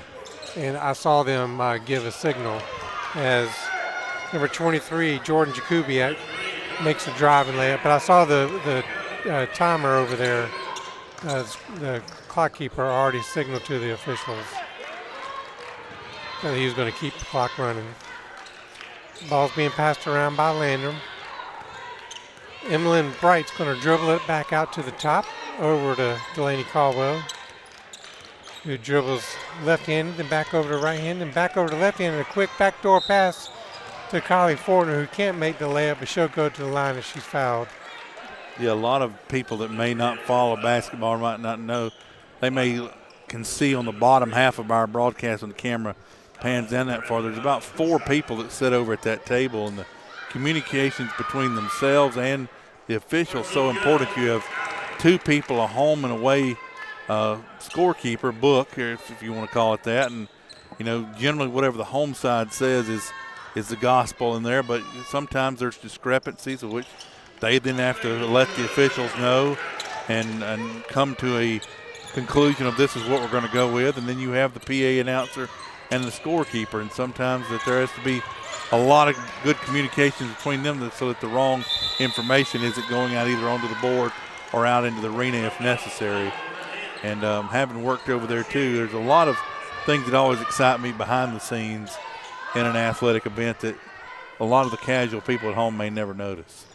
And I saw them give a signal as number 23, Jordan Jakubiak, makes a drive and layup. But I saw the timer over there, the clock keeper, already signaled to the officials that he was going to keep the clock running. Ball's being passed around by Landrum. Emmeline Bright's going to dribble it back out to the top over to Delaney Caldwell, who dribbles left-handed, then back over to right-handed, and back over to left-handed. A quick backdoor pass to Kylie Fortner, who can't make the layup, but she'll go to the line as she's fouled. Yeah, a lot of people that may not follow basketball might not know. They can see on the bottom half of our broadcast when the camera pans down that far. There's about 4 people that sit over at that table, and the communications between themselves and the officials so important. You have 2 people, a home and away scorekeeper, book, if you want to call it that, and generally whatever the home side says is the gospel in there. But sometimes there's discrepancies of which they then have to let the officials know and come to a conclusion of this is what we're going to go with. And then you have the PA announcer and the scorekeeper, and sometimes that there has to be a lot of good communications between them so that the wrong information isn't going out either onto the board or out into the arena if necessary. And having worked over there too, there's a lot of things that always excite me behind the scenes in an athletic event that a lot of the casual people at home may never notice.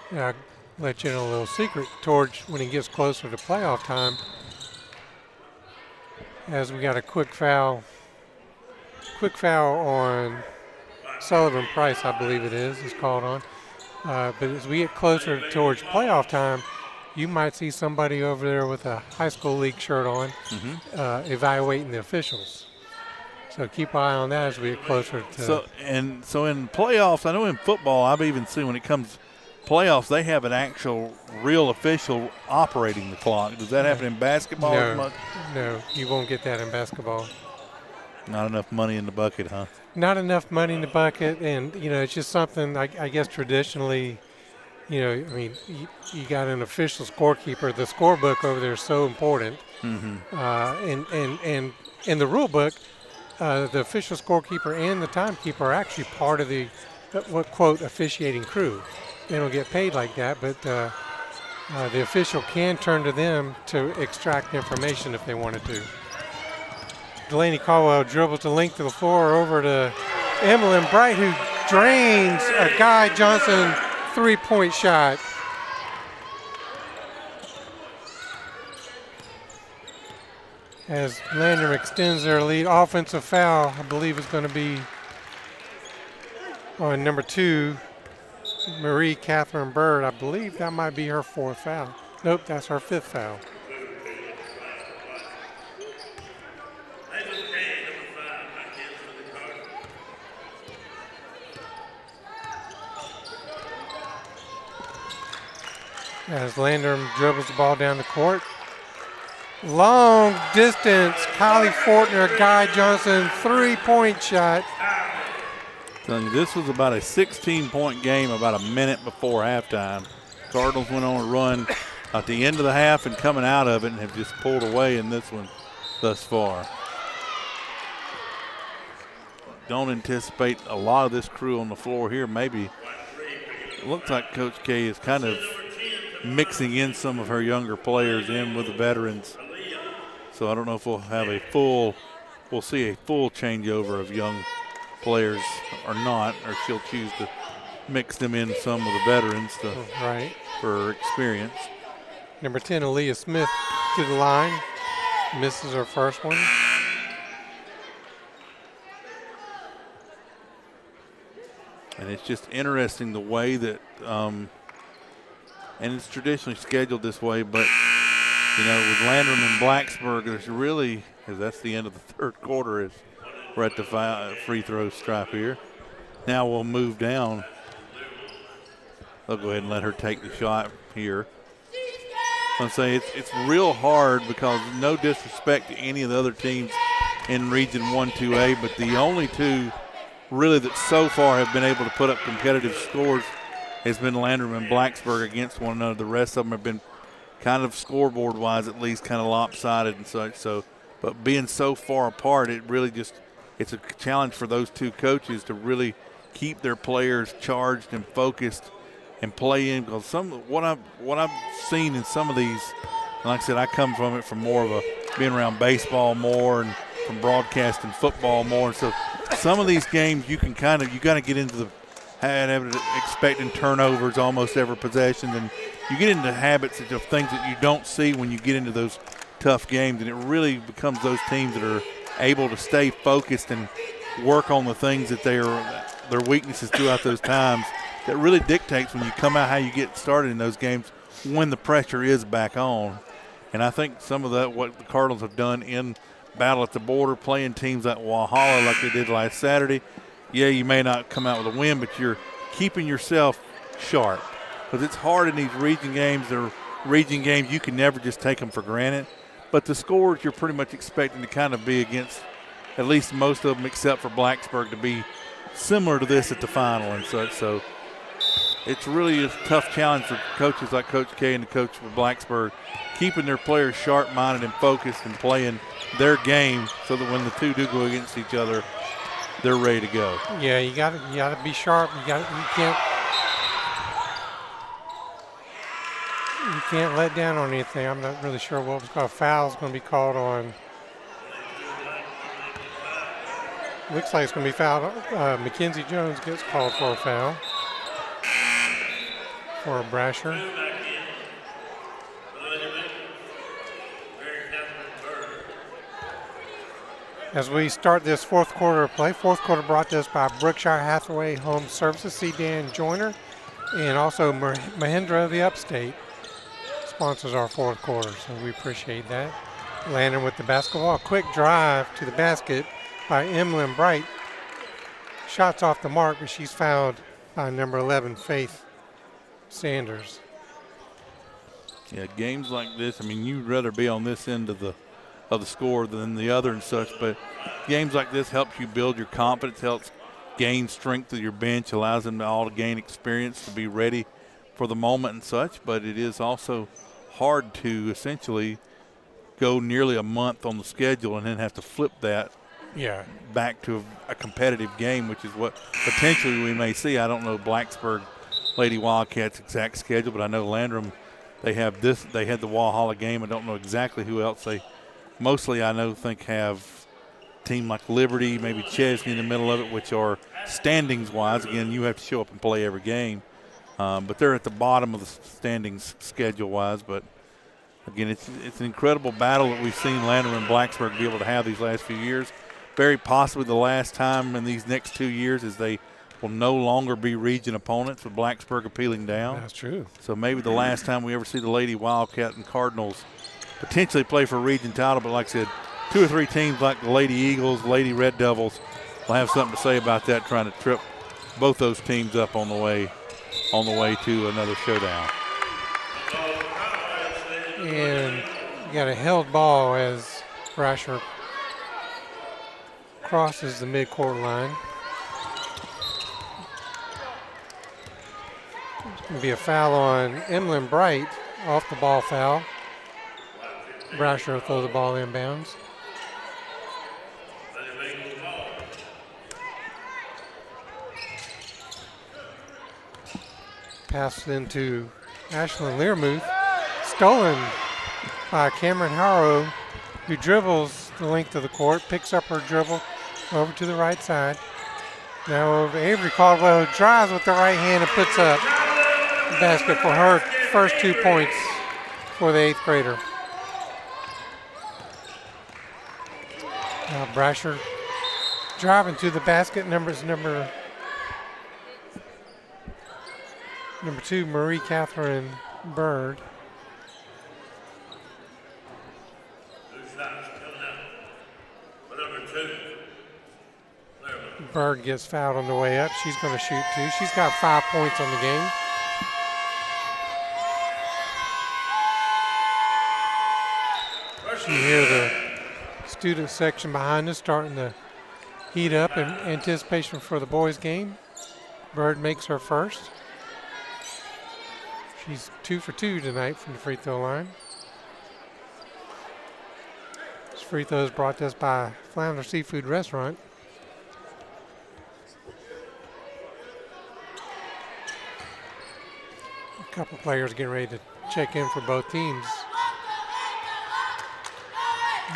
Yeah, I'll let you in a little secret. Towards when it gets closer to playoff time, as we got a quick foul on Sullivan Price, I believe it is called on. But as we get closer towards playoff time, you might see somebody over there with a high school league shirt on, evaluating the officials. So keep an eye on that as we get closer to. So in playoffs, I know in football, I've even seen when it comes playoffs, they have an actual real official operating the clock. Does that happen in basketball as much? No, you won't get that in basketball. Not enough money in the bucket, huh? Not enough money in the bucket, and it's just something I guess traditionally, you got an official scorekeeper. The scorebook over there is so important, and in the rule book, the official scorekeeper and the timekeeper are actually part of the quote officiating crew. They don't get paid like that, but the official can turn to them to extract information if they wanted to. Delaney Caldwell dribbles the length of the floor over to Emmeline Bright, who drains a Guy Johnson three-point shot. As Landrum extends their lead, offensive foul, I believe, is going to be on number 2, Marie Catherine Bird. I believe that might be her 4th foul. Nope, that's her 5th foul. As Landrum dribbles the ball down the court. Long distance, Kylie Fortner, Guy Johnson, three-point shot. This was about a 16-point game about a minute before halftime. Cardinals went on a run at the end of the half and coming out of it, and have just pulled away in this one thus far. Don't anticipate a lot of this crew on the floor here. Maybe it looks like Coach K is kind of mixing in some of her younger players in with the veterans. So I don't know if we'll see a full changeover of young players or not, or she'll choose to mix them in some of the veterans for experience. Number 10, Aaliyah Smith to the line. Misses her first one. And it's just interesting the way that, and it's traditionally scheduled this way, but, you know, with Landrum and Blacksburg, there's really, because that's the end of the third quarter, is we're at the free throw stripe here. Now we'll move down. They'll go ahead and let her take the shot here. I'm saying it's real hard because no disrespect to any of the other teams in Region 1-2A, but the only two really that so far have been able to put up competitive scores has been Landrum and Blacksburg against one another. The rest of them have been kind of scoreboard-wise at least kind of lopsided and such. So, but being so far apart, it really just it's a challenge for those two coaches to really keep their players charged and focused and play in. Because what I've seen in some of these, like I said, I come from it from more of a being around baseball more and from broadcasting football more, and so some of these games you got to get into the expecting turnovers almost every possession, and you get into habits of things that you don't see when you get into those tough games, and it really becomes those teams that are able to stay focused and work on the things that their weaknesses throughout those times that really dictates when you come out how you get started in those games when the pressure is back on. And I think some of that what the Cardinals have done in battle at the border, playing teams like Walhalla like they did last Saturday. Yeah, you may not come out with a win, but you're keeping yourself sharp because it's hard in these region games. They're region games. You can never just take them for granted. But the scores you're pretty much expecting to kind of be against at least most of them except for Blacksburg to be similar to this at the final and such. So it's really a tough challenge for coaches like Coach K and the coach for Blacksburg, keeping their players sharp-minded and focused and playing their game so that when the two do go against each other, they're ready to go. Yeah, you got to be sharp. You can't let down on anything. I'm not really sure what was called. Foul's going to be called on. Looks like it's going to be fouled. Mackenzie Jones gets called for a foul for Brashier. As we start this fourth quarter of play, fourth quarter brought to us by Brookshire Hathaway Home Services, C. Dan Joyner, and also Mahindra of the Upstate sponsors our fourth quarter, so we appreciate that. Landrum with the basketball. A quick drive to the basket by Emlyn Bright. Shots off the mark, but she's fouled by number 11, Faith Sanders. Yeah, games like this, I mean, you'd rather be on this end of the score than the other and such, but games like this helps you build your confidence, helps gain strength of your bench, allows them all to gain experience to be ready for the moment and such, but it is also hard to essentially go nearly a month on the schedule and then have to flip that back to a competitive game, which is what potentially we may see. I don't know Blacksburg Lady Wildcats' exact schedule, but I know Landrum, they had the Walhalla game. I don't know exactly who else they mostly think have a team like Liberty, maybe Chesney in the middle of it, which are standings-wise. Again, you have to show up and play every game. But they're at the bottom of the standings schedule-wise. But, again, it's an incredible battle that we've seen Landrum and Blacksburg be able to have these last few years. Very possibly the last time in these next 2 years as they will no longer be region opponents with Blacksburg appealing down. That's true. So maybe the last time we ever see the Lady Wildcat and Cardinals potentially play for a region title. But like I said, 2 or 3 teams like the Lady Eagles, Lady Red Devils will have something to say about that, trying to trip both those teams up on the way to another showdown. And you got a held ball as Brashier crosses the midcourt line. It's going to be a foul on Emlyn Bright off the ball foul. Brashier will throw the ball inbounds. Pass into Ashlyn Learmouth. Stolen by Cameron Harrow, who dribbles the length of the court, picks up her dribble over to the right side. Now over Avery Caldwell, who drives with the right hand and puts up the basket for her first 2 points for the 8th grader. Now Brashier driving to the basket. Number 2, Marie Catherine Bird. Bird gets fouled on the way up. She's going to shoot 2. She's got 5 points on the game. You hear the student section behind us starting to heat up in anticipation for the boys' game. Bird makes her first. She's 2 for 2 tonight from the free throw line. This free throw is brought to us by Flounder Seafood Restaurant. A couple players getting ready to check in for both teams.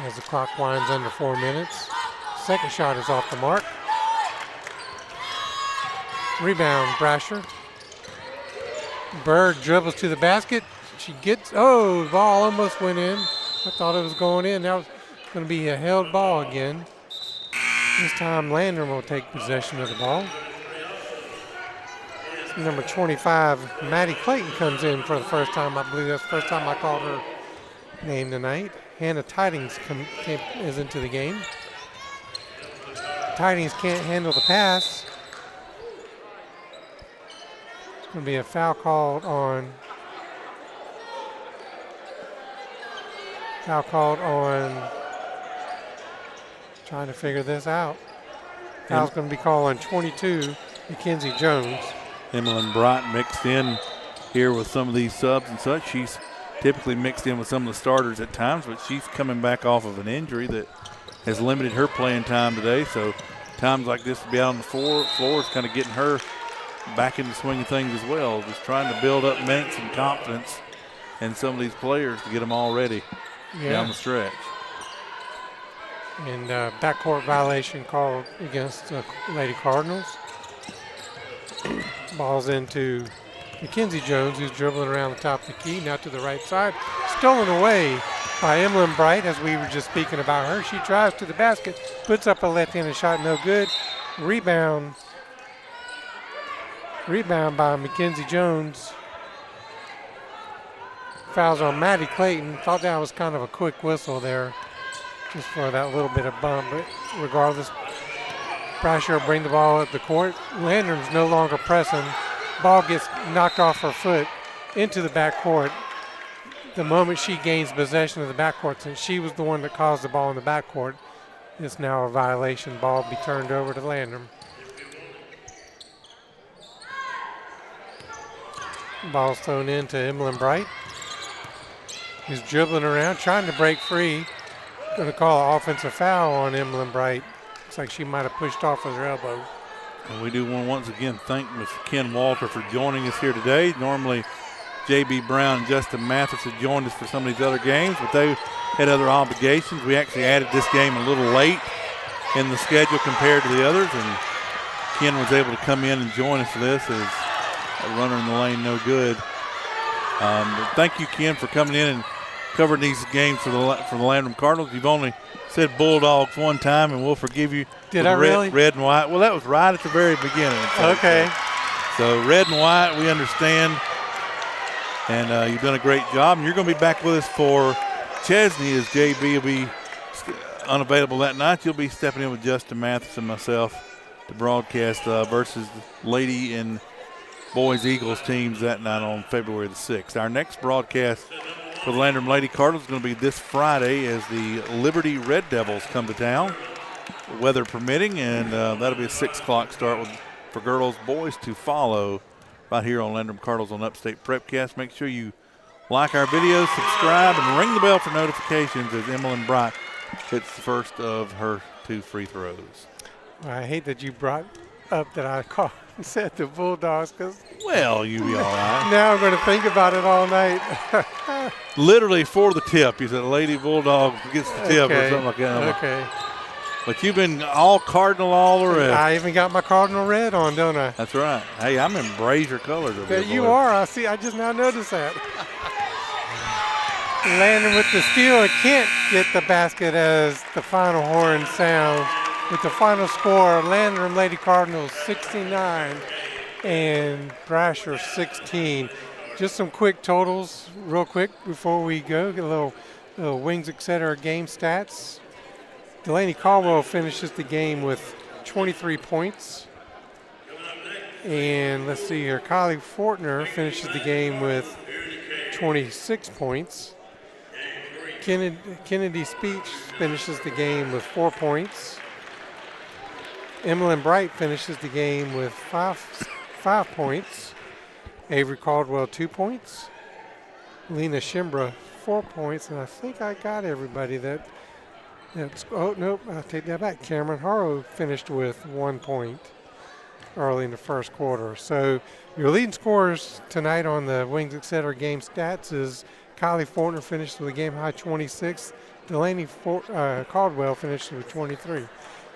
As the clock winds under 4 minutes. Second shot is off the mark. Rebound, Brashier. Bird dribbles to the basket. She gets, the ball almost went in. I thought it was going in. That was going to be a held ball again. This time Landrum will take possession of the ball. Number 25, Maddie Clayton comes in for the first time. I believe that's the first time I called her name tonight. Hannah Tidings is into the game. Tidings can't handle the pass. It's going to be a foul called on. Trying to figure this out. Foul's going to be called on 22, Mackenzie Jones. Emmeline Bright mixed in here with some of these subs and such. She's typically mixed in with some of the starters at times, but she's coming back off of an injury that has limited her playing time today. So times like this to be out on the floor is kind of getting her back in the swing of things as well. Just trying to build up minutes and confidence in some of these players to get them all ready down the stretch. And backcourt violation called against the Lady Cardinals. Ball's into Mackenzie Jones, who's dribbling around the top of the key, now to the right side. Stolen away by Emmeline Bright, as we were just speaking about her. She drives to the basket, puts up a left-handed shot, no good. Rebound by Mackenzie Jones. Fouls on Maddie Clayton. Thought that was kind of a quick whistle there, just for that little bit of bump. But regardless, Brashier will bring the ball up the court. Landrum's no longer pressing. Ball gets knocked off her foot into the backcourt. The moment she gains possession of the backcourt, since she was the one that caused the ball in the backcourt, it's now a violation. Ball be turned over to Landrum. Ball's thrown in to Emmeline Bright, who's dribbling around, trying to break free. Going to call an offensive foul on Emmeline Bright. Looks like she might have pushed off with her elbow. And we do want to once again thank Mr. Ken Walter for joining us here today. Normally, J.B. Brown and Justin Mathis had joined us for some of these other games, but they had other obligations. We actually added this game a little late in the schedule compared to the others, and Ken was able to come in and join us for this as a runner in the lane, no good. But thank you, Ken, for coming in and covering these games for the Landrum Cardinals. You've only said Bulldogs one time, and we'll forgive you. Did I really? Red and white. Well, that was right at the very beginning. Okay. So red and white, we understand. And you've done a great job. And you're going to be back with us for Chesney, as JB will be unavailable that night. You'll be stepping in with Justin Mathis and myself to broadcast versus the Lady and Boys Eagles teams that night on February the 6th. Our next broadcast for the Landrum Lady Cardinals is going to be this Friday as the Liberty Red Devils come to town, weather permitting, and that'll be a 6 o'clock start for girls, boys to follow right here on Landrum Cardinals on Upstate Prepcast. Make sure you Like our videos, subscribe, and ring the bell for notifications as Emily Bright hits the first of her 2 free throws. I hate that you brought up that I called and said the Bulldogs, because well, you be all right. Now I'm going to think about it all night. Literally for the tip. You said Lady Bulldog gets the tip or something like that. Okay. But you've been all Cardinal all the rest. I even got my Cardinal red on, don't I? That's right. Hey, I'm in Brashier colors over here. You are. I see. I just now noticed that. Landrum with the steal. It can't get the basket as the final horn sounds. With the final score, Landrum Lady Cardinals 69 and Brashier 16. Just some quick totals real quick before we go. Get a little Wings Etc. game stats. Delaney Caldwell finishes the game with 23 points. And let's see here, Kylie Fortner finishes the game with 26 points. Kennedy Speech finishes the game with 4 points. Emily Bright finishes the game with five points. Avery Caldwell 2 points. Lena Shimbra 4 points, and I think I got everybody that. Oh, nope, I'll take that back. Cameron Harrow finished with 1 point early in the first quarter. So your leading scorers tonight on the Wings Etc. game stats is Kylie Fortner finished with a game high 26. Delaney Caldwell finished with 23.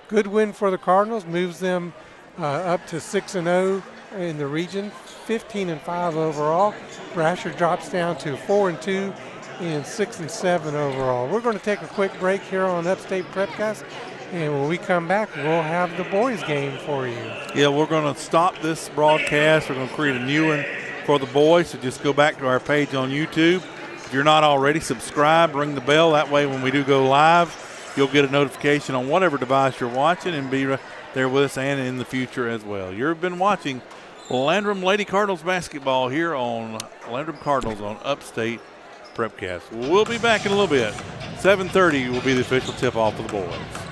Good win for the Cardinals, moves them up to 6-0 in the region, 15-5 overall. Brashier drops down to 4-2. And 6-7 overall. We're going to take a quick break here on Upstate Prepcast, and when we come back, we'll have the boys game for you. Yeah, we're going to stop this broadcast. We're going to create a new one for the boys, so just go back to our page on YouTube. If you're not already, subscribe, ring the bell. That way when we do go live, you'll get a notification on whatever device you're watching and be there with us and in the future as well. You've been watching Landrum Lady Cardinals basketball here on Landrum Cardinals on Upstate Prepcast. We'll be back in a little bit. 7:30 will be the official tip-off for the boys.